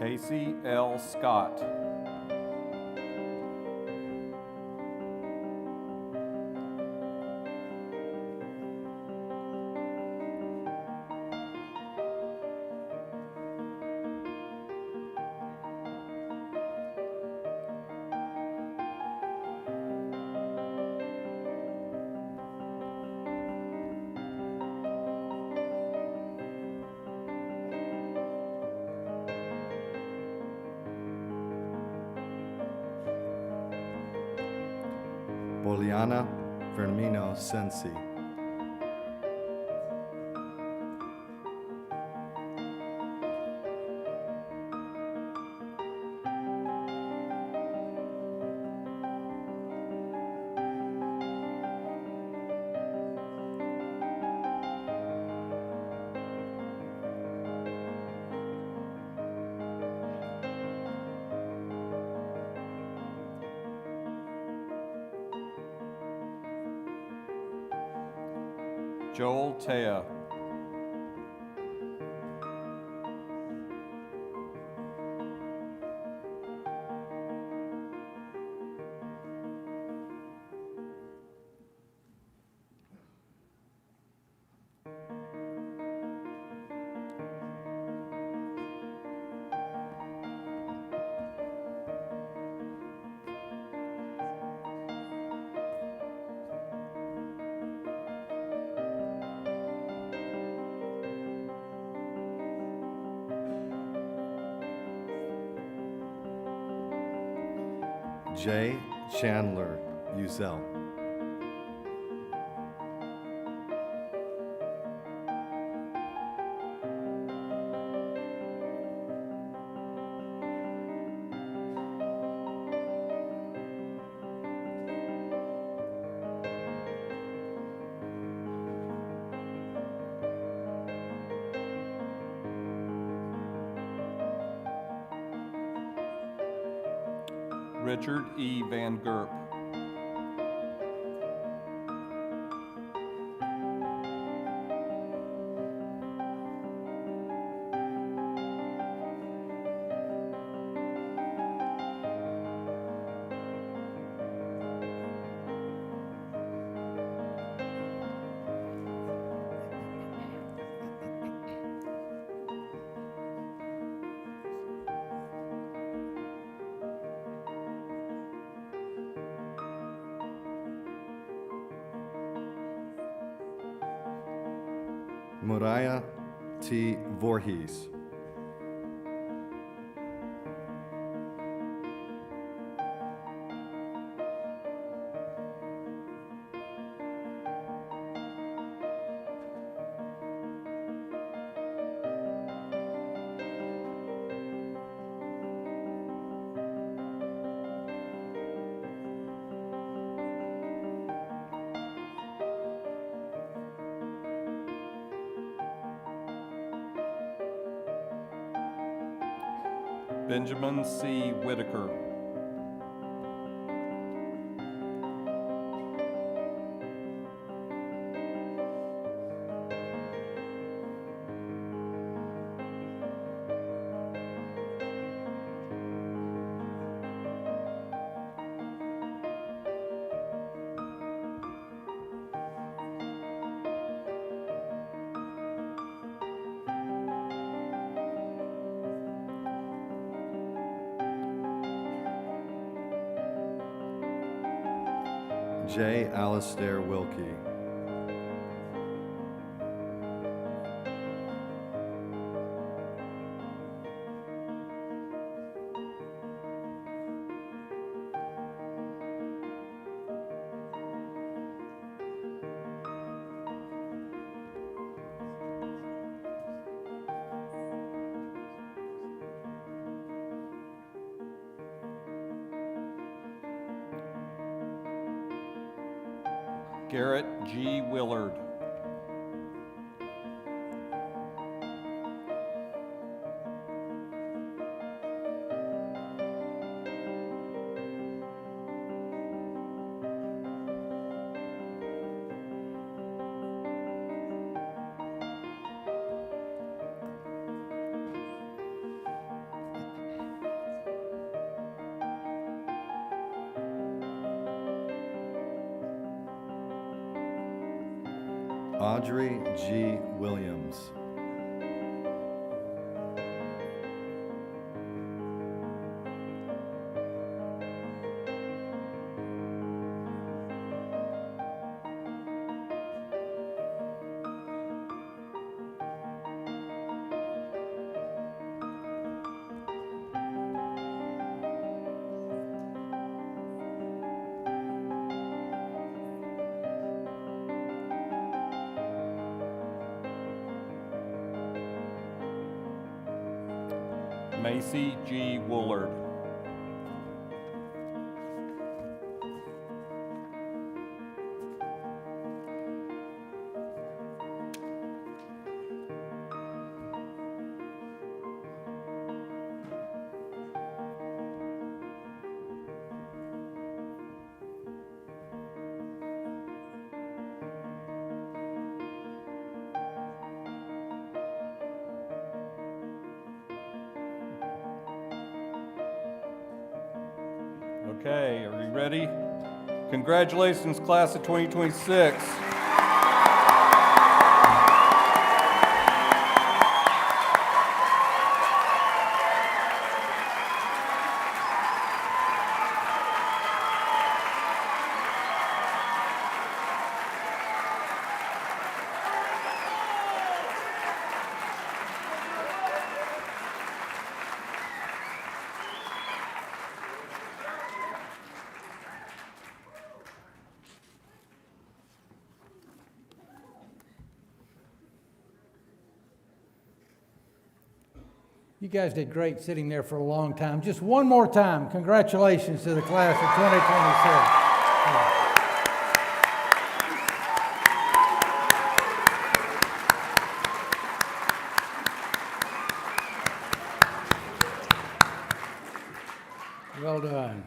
Casey L. Scott. Oriana Firmino Sensi. Joel Tea. Jay Chandler Uzel. Richard E. Van Gerp. Moriah T. Voorhees. Benjamin C. Whitaker. J. Alistair Wilkie. Garrett G. Willard. Audrey G. Williams. Macy G. Woolard. Okay, are you ready? Congratulations, class of 2026. You guys did great sitting there for a long time. Just one more time, congratulations to the class of 2026. Well done.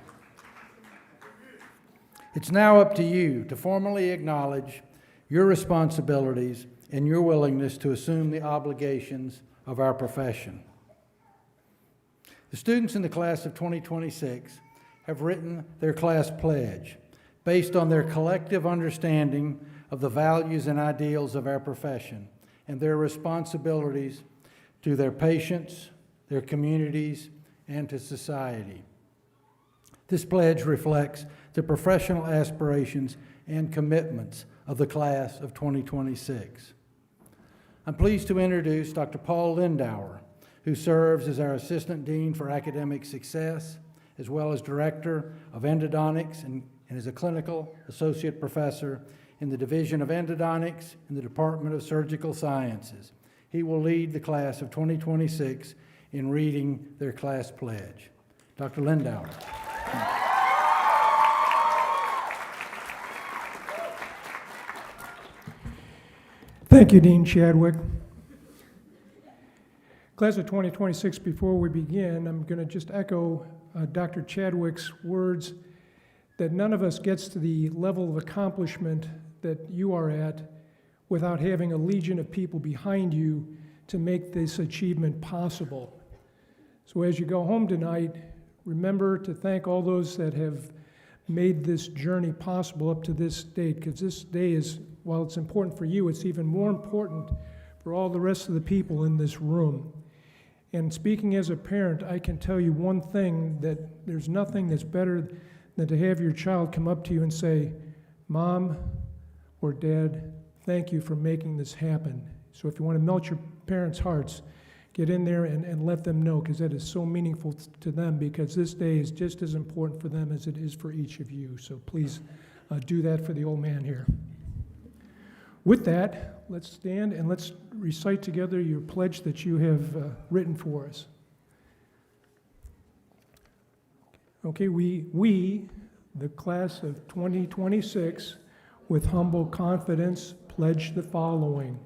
It's now up to you to formally acknowledge your responsibilities and your willingness to assume the obligations of our profession. The students in the class of 2026 have written their class pledge based on their collective understanding of the values and ideals of our profession and their responsibilities to their patients, their communities, and to society. This pledge reflects the professional aspirations and commitments of the class of 2026. I'm pleased to introduce Dr. Paul Lindauer, who serves as our Assistant Dean for Academic Success, as well as Director of Endodontics and is a Clinical Associate Professor in the Division of Endodontics in the Department of Surgical Sciences. He will lead the class of 2026 in reading their class pledge. Dr. Lindauer. Thank you, Dean Chadwick. Class of 2026, before we begin, I'm going to just echo Dr. Chadwick's words that none of us gets to the level of accomplishment that you are at without having a legion of people behind you to make this achievement possible. So as you go home tonight, remember to thank all those that have made this journey possible up to this date, because this day is, while it's important for you, it's even more important for all the rest of the people in this room. And speaking as a parent, I can tell you one thing, that there's nothing that's better than to have your child come up to you and say, Mom or Dad, thank you for making this happen. So if you want to melt your parents' hearts, get in there and let them know, because that is so meaningful to them, because this day is just as important for them as it is for each of you. So please do that for the old man here. With that, let's stand and let's recite together your pledge that you have written for us. Okay, we, the class of 2026, with humble confidence, pledge the following.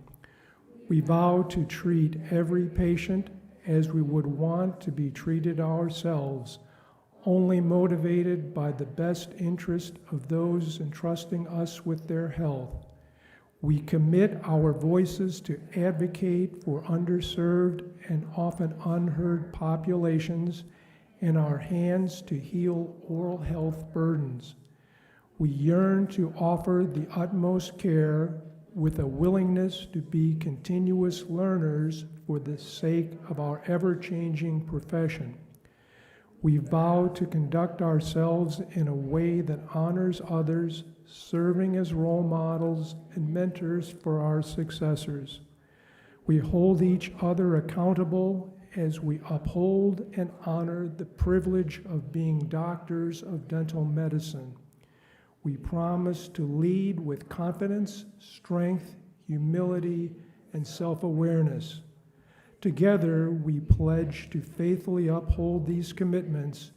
We vow to treat every patient as we would want to be treated ourselves, only motivated by the best interest of those entrusting us with their health. We commit our voices to advocate for underserved and often unheard populations, and our hands to heal oral health burdens. We yearn to offer the utmost care with a willingness to be continuous learners for the sake of our ever-changing profession. We vow to conduct ourselves in a way that honors others, serving as role models and mentors for our successors. We hold each other accountable as we uphold and honor the privilege of being doctors of dental medicine. We promise to lead with confidence, strength, humility, and self-awareness, Together, we pledge to faithfully uphold these commitments,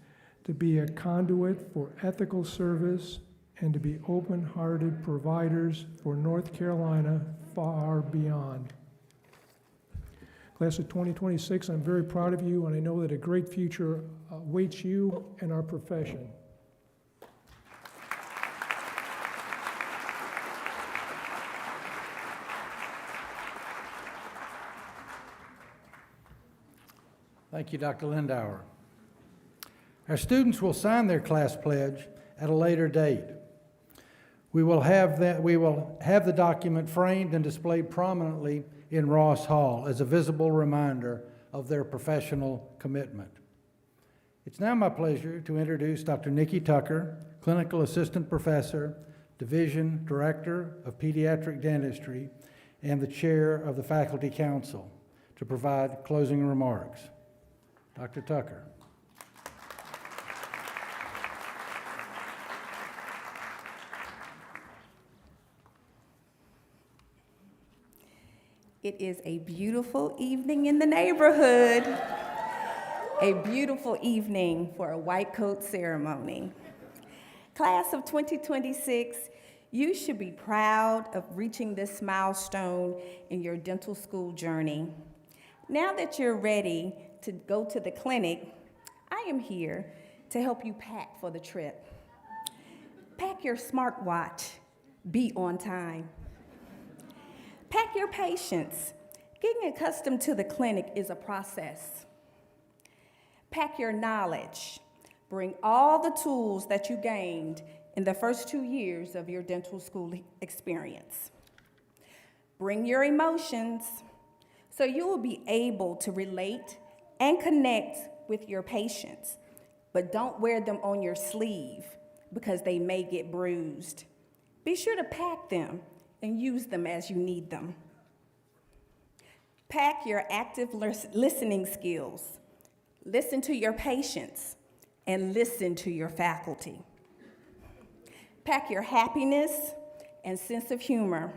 to be a conduit for ethical service, and to be open-hearted providers for North Carolina far beyond. Class of 2026, I'm very proud of you, and I know that a great future awaits you and our profession. Thank you, Dr. Lindauer. Our students will sign their class pledge at a later date. We will have the document framed and displayed prominently in Ross Hall as a visible reminder of their professional commitment. It's now my pleasure to introduce Dr. Nikki Tucker, Clinical Assistant Professor, Division Director of Pediatric Dentistry, and the Chair of the Faculty Council, to provide closing remarks. Dr. Tucker. It is a beautiful evening in the neighborhood. A beautiful evening for a white coat ceremony. Class of 2026, you should be proud of reaching this milestone in your dental school journey. Now that you're ready to go to the clinic, I am here to help you pack for the trip. Pack your smartwatch, be on time. Pack your patience. Getting accustomed to the clinic is a process. Pack your knowledge. Bring all the tools that you gained in the first 2 years of your dental school experience. Bring your emotions so you will be able to relate and connect with your patients, but don't wear them on your sleeve because they may get bruised. Be sure to pack them and use them as you need them. Pack your active listening skills. Listen to your patients and listen to your faculty. Pack your happiness and sense of humor.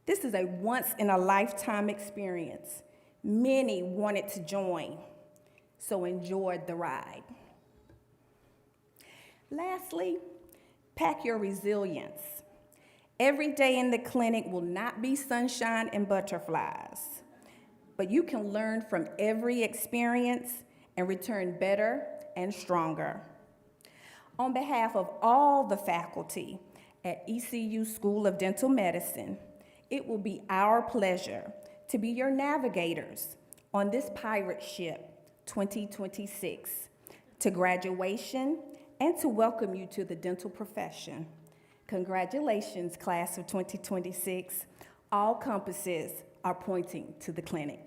This is a once-in-a-lifetime experience. Many wanted to join, so enjoy the ride. Lastly, pack your resilience. Every day in the clinic will not be sunshine and butterflies, but you can learn from every experience and return better and stronger. On behalf of all the faculty at ECU School of Dental Medicine, it will be our pleasure to be your navigators on this pirate ship 2026 to graduation and to welcome you to the dental profession. Congratulations, class of 2026. All compasses are pointing to the clinic.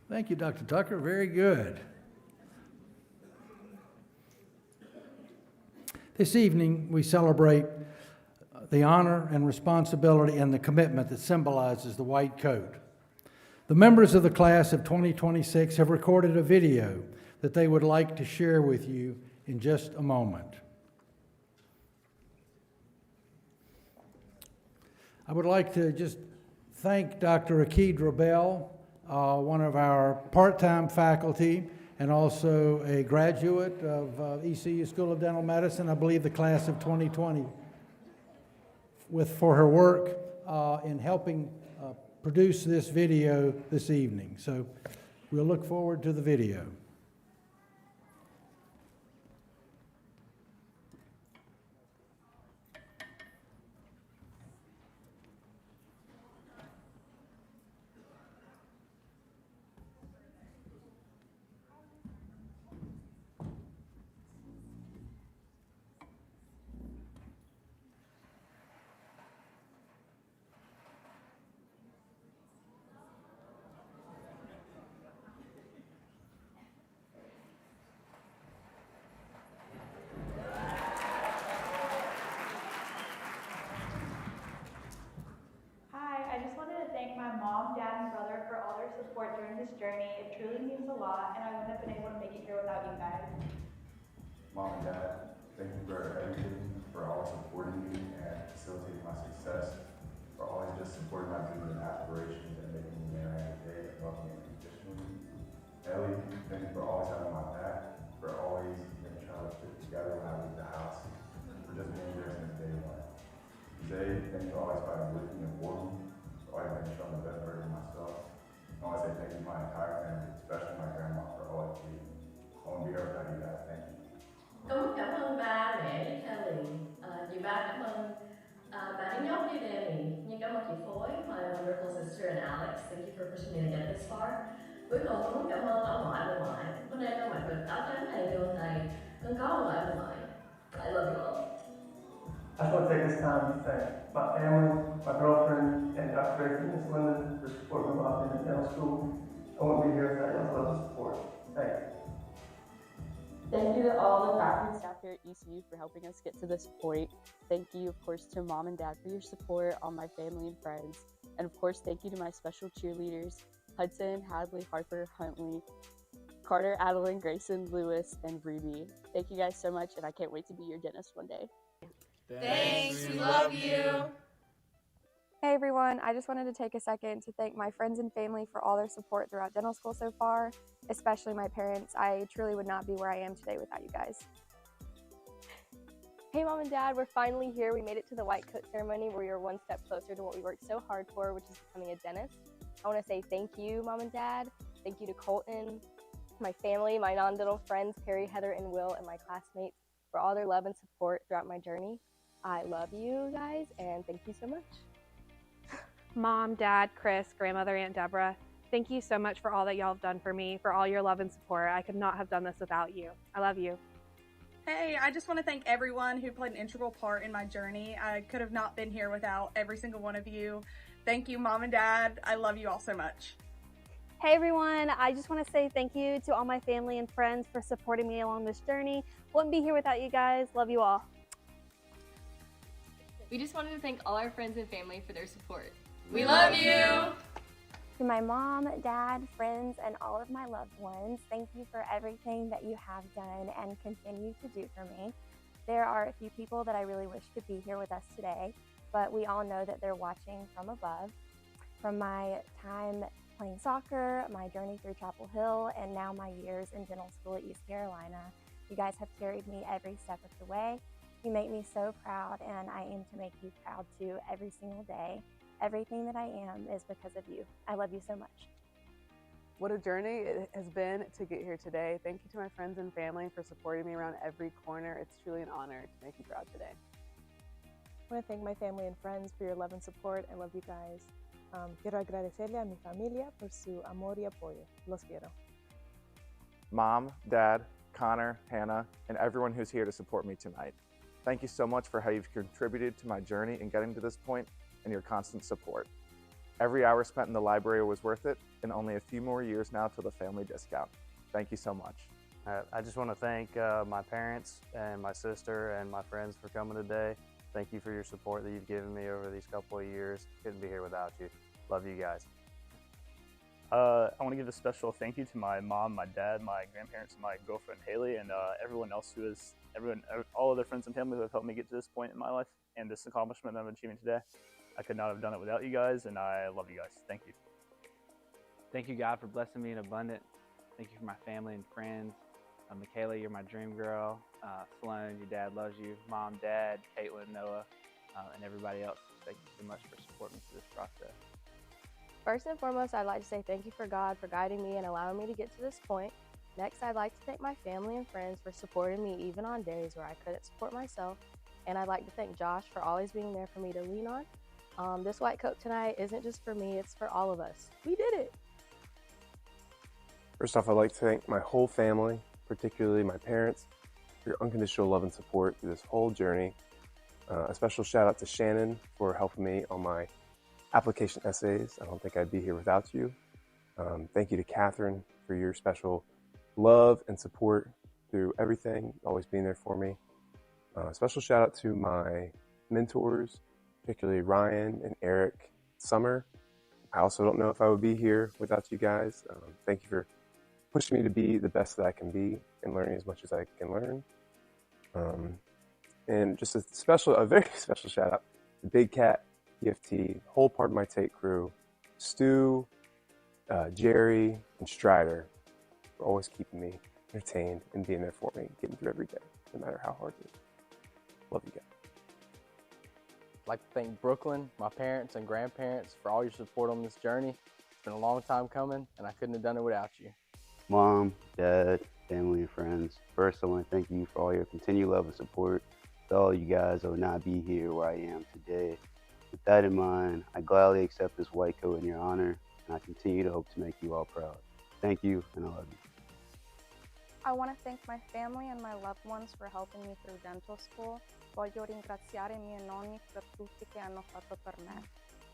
Thank you, Dr. Tucker. Very good. This evening, we celebrate the honor and responsibility and the commitment that symbolizes the white coat. The members of the class of 2026 have recorded a video that they would like to share with you in just a moment. I would like to just thank Dr. Akeedra Bell, one of our part-time faculty and also a graduate of ECU School of Dental Medicine, I believe the class of 2020, for her work in helping produce this video this evening. So we'll look forward to the video. During this journey. It truly means a lot, and I wouldn't have been able to make it here without you guys. Mom and Dad, thank you for everything, for always supporting me and facilitating my success, for always just supporting my dreams and aspirations and making me the man I am today and loving me unconditionally. Ellie, thank you for always having my back, for always making sure I was put together when I leave the house, for just being there since day one. Zay, thank you for always fighting with me and for me, for always making sure I'm the best version of myself. I want to say thank you to my entire family, especially my grandma, for always being me. I won't be here without you guys. Thank you. Con muốn cảm ơn ba, mẹ với Kelly. Chị ba cảm ơn ba đứa nhóc với Danny. Nhưng cảm ơn chị Phối, my wonderful sister and Alex. Thank you for pushing me to get this far. Cuối cùng con muốn cảm ơn ông ngoại bà ngoại. Bữa nay con mặc được áo trắng này vô thầy. Con có ông ngoại bà ngoại. I love you all. I just want to take this time to thank my family, my girlfriend, and Dr. Grace and Miss Linden for supporting me while I've been in dental school. I wouldn't be here without y'all's love and support. Thank you. Thank you to all the faculty and staff here at ECU for helping us get to this point. Thank you, of course, to Mom and Dad for your support, all my family and friends. And of course, thank you to my special cheerleaders, Hudson, Hadley, Harper, Huntley, Carter, Adeline, Grayson, Lewis, and Ruby. Thank you guys so much, and I can't wait to be your dentist one day. Thanks, we love you. Hey everyone, I just wanted to take a second to thank my friends and family for all their support throughout dental school so far, especially my parents. I truly would not be where I am today without you guys. Hey Mom and Dad, we're finally here. We made it to the white coat ceremony where we were one step closer to what we worked so hard for, which is becoming a dentist. I want to say thank you, Mom and Dad. Thank you to Colton, my family, my non-dental friends, Perry, Heather, and Will, and my classmates for all their love and support throughout my journey. I love you guys, and thank you so much. Mom, Dad, Chris, Grandmother, Aunt Deborah, thank you so much for all that y'all have done for me, for all your love and support. I could not have done this without you. I love you. Hey, I just want to thank everyone who played an integral part in my journey. I could have not been here without every single one of you. Thank you, Mom and Dad. I love you all so much. Hey everyone, I just want to say thank you to all my family and friends for supporting me along this journey. Wouldn't be here without you guys. Love you all. We just wanted to thank all our friends and family for their support. We love you! To my mom, dad, friends, and all of my loved ones, thank you for everything that you have done and continue to do for me. There are a few people that I really wish could be here with us today, but we all know that they're watching from above. From my time playing soccer, my journey through Chapel Hill, and now my years in dental school at East Carolina, you guys have carried me every step of the way. You make me so proud, and I aim to make you proud too every single day. Everything that I am is because of you. I love you so much. What a journey it has been to get here today. Thank you to my friends and family for supporting me around every corner. It's truly an honor to make you proud today. I want to thank my family and friends for your love and support. I love you guys. Quiero agradecerle a mi familia por su amor y apoyo. Los quiero. Mom, Dad, Connor, Hannah, and everyone who's here to support me tonight. Thank you so much for how you've contributed to my journey in getting to this point and your constant support. Every hour spent in the library was worth it, and only a few more years now till the family discount. Thank you so much. I just want to thank my parents and my sister and my friends for coming today. Thank you for your support that you've given me over these couple of years. Couldn't be here without you. Love you guys. I want to give a special thank you to my mom, my dad, my grandparents, and my girlfriend Haley, and everyone else all other friends and family who have helped me get to this point in my life and this accomplishment that I'm achieving today. I could not have done it without you guys, and I love you guys. Thank you. Thank you, God, for blessing me in abundance. Thank you for my family and friends. Michaela, you're my dream girl. Sloan, your dad loves you. Mom, Dad, Caitlin, Noah, and everybody else. Thank you so much for supporting me through this process. First and foremost, I'd like to say thank you for God for guiding me and allowing me to get to this point. Next, I'd like to thank my family and friends for supporting me even on days where I couldn't support myself. And I'd like to thank Josh for always being there for me to lean on. This white coat tonight isn't just for me, it's for all of us. We did it. First off, I'd like to thank my whole family, particularly my parents, for your unconditional love and support through this whole journey. A special shout out to Shannon for helping me on my application essays. I don't think I'd be here without you. Thank you to Catherine for your special love and support through everything, always being there for me. Special shout out to my mentors, particularly Ryan and Eric Summer. I also don't know if I would be here without you guys. Thank you for pushing me to be the best that I can be and learning as much as I can learn. And just a very special shout out to Big Cat, EFT, whole Part of My Take crew, Stu, Jerry, and Strider for always keeping me entertained and being there for me, getting through every day, no matter how hard it is. Love you guys. I'd like to thank Brooklyn, my parents and grandparents for all your support on this journey. It's been a long time coming, and I couldn't have done it without you. Mom, Dad, family, and friends. First, I want to thank you for all your continued love and support. Without all you guys, I would not be here where I am today. With that in mind, I gladly accept this white coat in your honor, and I continue to hope to make you all proud. Thank you, and I love you. I want to thank my family and my loved ones for helping me through dental school. Voglio ringraziare i miei nonni per tutti che hanno fatto per me.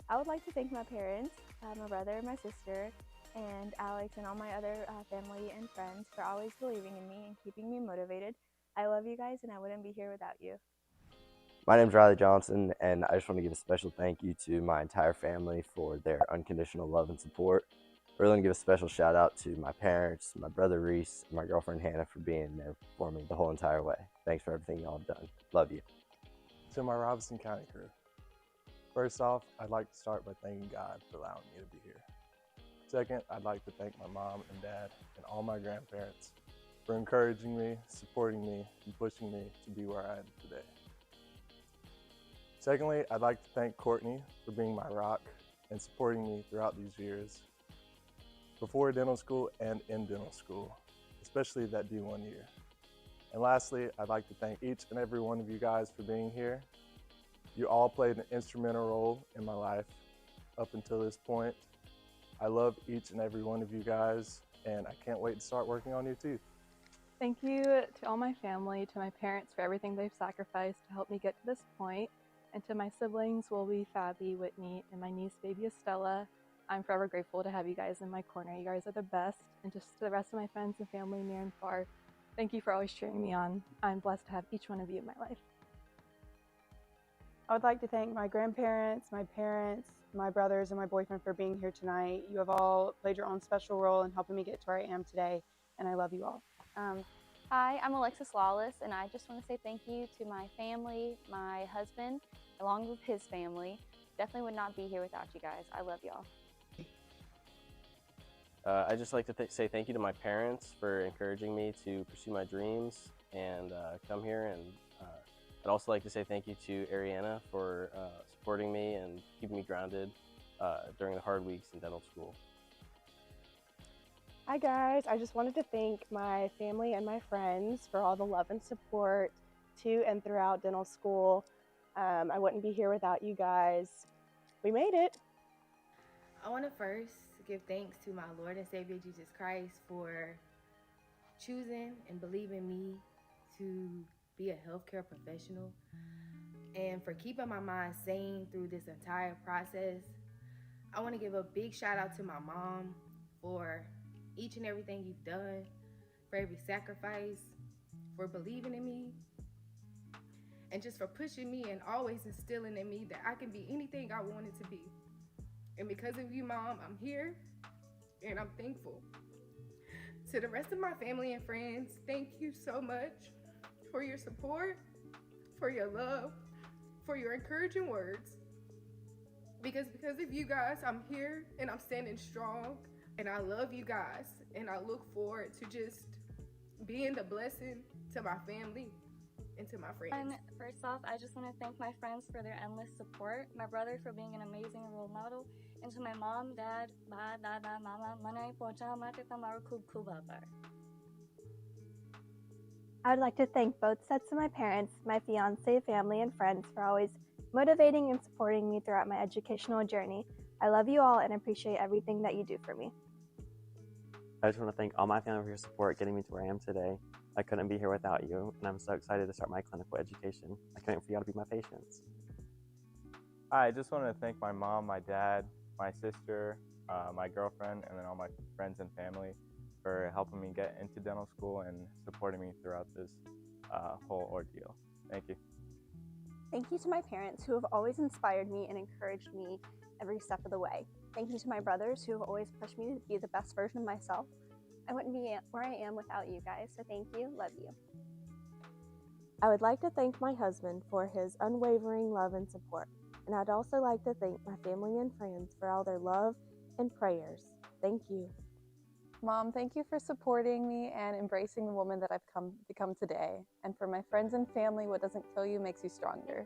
I would like to thank my parents, my brother, my sister, and Alex, and all my other family and friends for always believing in me and keeping me motivated. I love you guys, and I wouldn't be here without you. My name is Riley Johnson, and I just want to give a special thank you to my entire family for their unconditional love and support. I really want to give a special shout out to my parents, my brother Reese, and my girlfriend Hannah for being there for me the whole entire way. Thanks for everything y'all have done. Love you. To my Robeson County crew. First off, I'd like to start by thanking God for allowing me to be here. Second, I'd like to thank my mom and dad and all my grandparents for encouraging me, supporting me, and pushing me to be where I am today. Secondly, I'd like to thank Courtney for being my rock and supporting me throughout these years, before dental school and in dental school, especially that D1 year. And lastly, I'd like to thank each and every one of you guys for being here. You all played an instrumental role in my life up until this point. I love each and every one of you guys, and I can't wait to start working on your teeth. Thank you to all my family, to my parents for everything they've sacrificed to help me get to this point, and to my siblings, Wolby, Fabi, Whitney, and my niece, baby Estella. I'm forever grateful to have you guys in my corner. You guys are the best. And just to the rest of my friends and family near and far, thank you for always cheering me on. I'm blessed to have each one of you in my life. I would like to thank my grandparents, my parents, my brothers, and my boyfriend for being here tonight. You have all played your own special role in helping me get to where I am today, and I love you all. Hi, I'm Alexis Lawless, and I just want to say thank you to my family, my husband, along with his family. Definitely would not be here without you guys. I love y'all. I'd just like to say thank you to my parents for encouraging me to pursue my dreams and come here. And I'd also like to say thank you to Ariana for supporting me and keeping me grounded during the hard weeks in dental school. Hi guys, I just wanted to thank my family and my friends for all the love and support to and throughout dental school. I wouldn't be here without you guys. We made it. I want to first give thanks to my Lord and Savior Jesus Christ for choosing and believing me to be a healthcare professional, and for keeping my mind sane through this entire process. I want to give a big shout out to my mom for each and everything you've done, for every sacrifice, for believing in me, and just for pushing me and always instilling in me that I can be anything I wanted to be. And because of you, Mom, I'm here, and I'm thankful. To the rest of my family and friends, thank you so much for your support, for your love, for your encouraging words. Because of you guys, I'm here and I'm standing strong, and I love you guys, and I look forward to just being the blessing to my family and to my friends. First off, I just want to thank my friends for their endless support, my brother for being an amazing role model, and to my mom, dad, ba, dada, mama, manay po chama tita maru kubaba. I would like to thank both sets of my parents, my fiance, family, and friends for always motivating and supporting me throughout my educational journey. I love you all and appreciate everything that you do for me. I just want to thank all my family for your support getting me to where I am today. I couldn't be here without you, and I'm so excited to start my clinical education. I couldn't wait for y'all to be my patients. Hi, I just want to thank my mom, my dad, my sister, my girlfriend, and then all my friends and family for helping me get into dental school and supporting me throughout this whole ordeal. Thank you. Thank you to my parents who have always inspired me and encouraged me every step of the way. Thank you to my brothers who have always pushed me to be the best version of myself. I wouldn't be where I am without you guys, so thank you, love you. I would like to thank my husband for his unwavering love and support. And I'd also like to thank my family and friends for all their love and prayers. Thank you. Mom, thank you for supporting me and embracing the woman that I've become today. And for my friends and family, what doesn't kill you makes you stronger.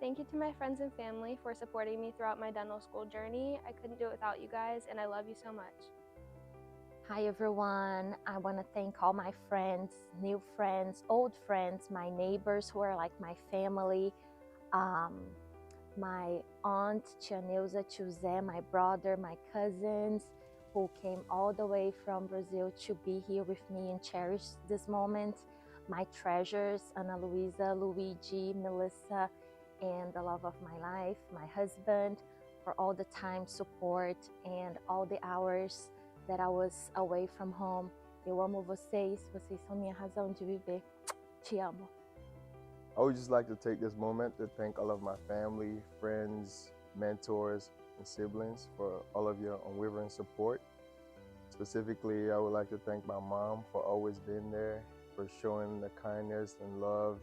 Thank you to my friends and family for supporting me throughout my dental school journey. I couldn't do it without you guys, and I love you so much. Hi everyone, I want to thank all my friends, new friends, old friends, my neighbors who are like my family, my aunt, Tia Neuza, Tio Zé, my brother, my cousins, who came all the way from Brazil to be here with me and cherish this moment, my treasures, Ana Luisa, Luigi, Melissa, and the love of my life, my husband, for all the time, support, and all the hours that I was away from home. Eu amo vocês, vocês são minha razão de viver. Te amo. I would just like to take this moment to thank all of my family, friends, mentors, and siblings for all of your unwavering support. Specifically, I would like to thank my mom for always being there, for showing the kindness and love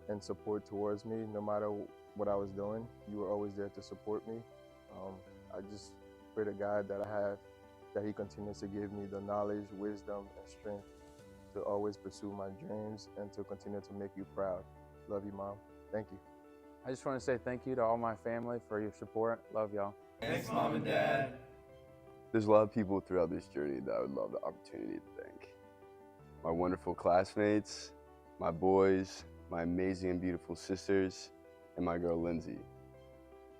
and support towards me. No matter what I was doing, you were always there to support me. I just pray to God that He continues to give me the knowledge, wisdom, and strength to always pursue my dreams and to continue to make you proud. Love you, Mom. Thank you. I just want to say thank you to all my family for your support. Love y'all. Thanks, Mom and Dad. There's a lot of people throughout this journey that I would love the opportunity to thank. My wonderful classmates, my boys, my amazing and beautiful sisters, and my girl Lindsay.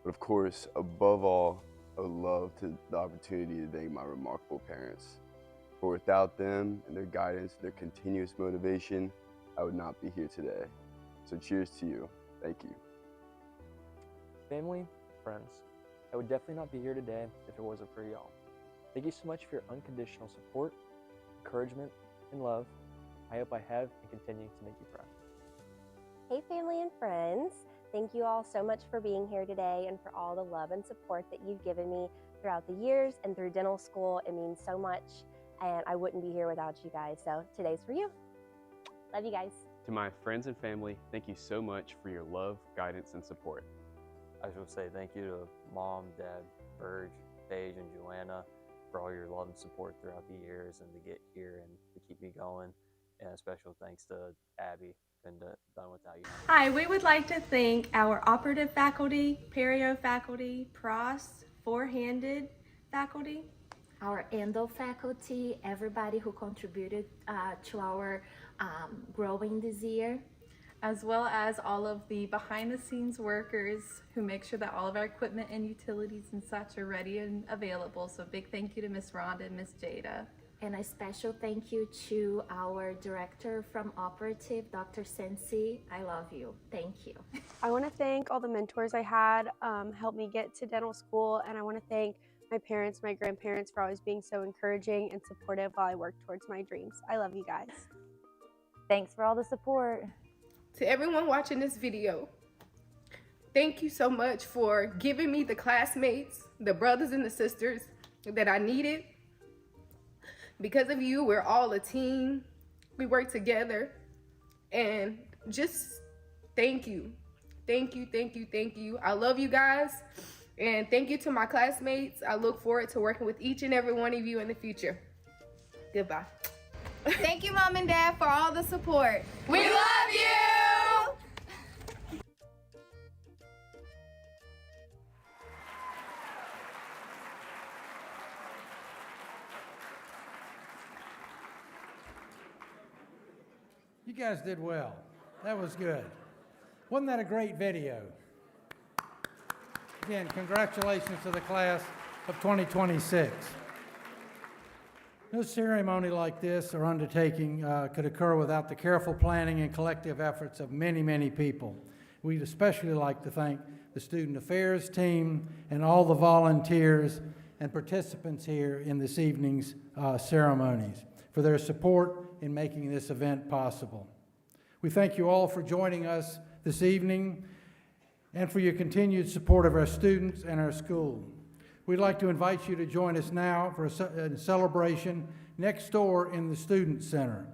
But of course, above all, I would love the opportunity to thank my remarkable parents. For without them and their guidance, their continuous motivation, I would not be here today. So cheers to you. Thank you. Family, friends, I would definitely not be here today if it wasn't for y'all. Thank you so much for your unconditional support, encouragement, and love. I hope I have and continue to make you proud. Hey family and friends, thank you all so much for being here today and for all the love and support that you've given me throughout the years and through dental school. It means so much, and I wouldn't be here without you guys. So today's for you. Love you guys. To my friends and family, thank you so much for your love, guidance, and support. I just want to say thank you to Mom, Dad, Burge, Paige, and Joanna for all your love and support throughout the years and to get here and to keep me going. And a special thanks to Abby. Couldn't have done without you. Hi, we would like to thank our operative faculty, perio faculty, pros, four-handed faculty, our endo faculty, everybody who contributed to our growing this year, as well as all of the behind-the-scenes workers who make sure that all of our equipment and utilities and such are ready and available. So a big thank you to Miss Rhonda and Miss Jada. And a special thank you to our director from Operative, Dr. Sensi. I love you. Thank you. I want to thank all the mentors I had help me get to dental school, and I want to thank my parents, my grandparents for always being so encouraging and supportive while I work towards my dreams. I love you guys. Thanks for all the support. To everyone watching this video, thank you so much for giving me the classmates, the brothers and the sisters that I needed. Because of you, we're all a team. We work together. And just thank you. Thank you, thank you, thank you. I love you guys. And thank you to my classmates. I look forward to working with each and every one of you in the future. Goodbye. Thank you, Mom and Dad, for all the support. We love you! You guys did well. That was good. Wasn't that a great video? Again, congratulations to the class of 2026. No ceremony like this or undertaking could occur without the careful planning and collective efforts of many, many people. We'd especially like to thank the Student Affairs team and all the volunteers and participants here in this evening's ceremonies for their support in making this event possible. We thank you all for joining us this evening and for your continued support of our students and our school. We'd like to invite you to join us now for a celebration next door in the Student Center.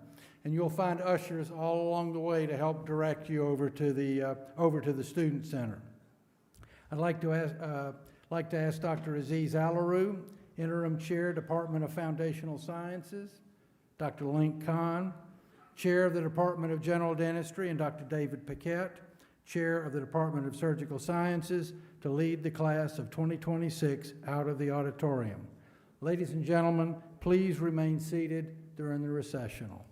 and you'll find ushers all along the way to help direct you over to the Student Center. I'd like to ask Dr. Aziz Alaru, Interim Chair, Department of Foundational Sciences, Dr. Link Khan, Chair of the Department of General Dentistry, and Dr. David Paquette, Chair of the Department of Surgical Sciences, to lead the class of 2026 out of the auditorium. Ladies and gentlemen, please remain seated during the recessional.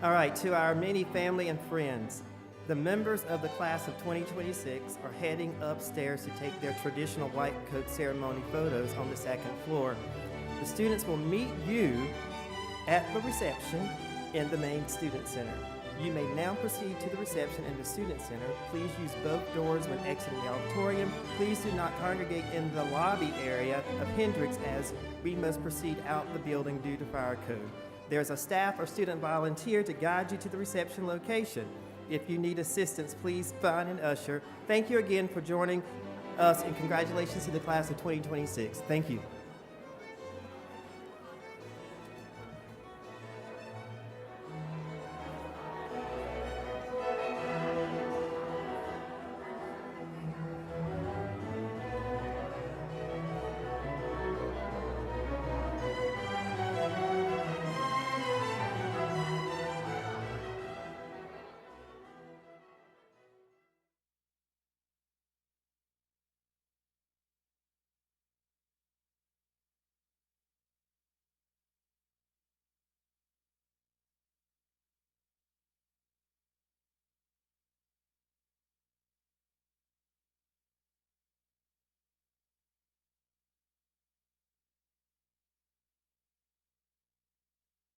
All right, to our many family and friends, the members of the class of 2026 are heading upstairs to take their traditional white coat ceremony photos on the second floor. The students will meet you at the reception in the main Student Center. You may now proceed to the reception in the Student Center. Please use both doors when exiting the auditorium. Please do not congregate in the lobby area of Hendricks as we must proceed out the building due to fire code. There's a staff or student volunteer to guide you to the reception location. If you need assistance, please find an usher. Thank you again for joining us, and congratulations to the class of 2026. Thank you.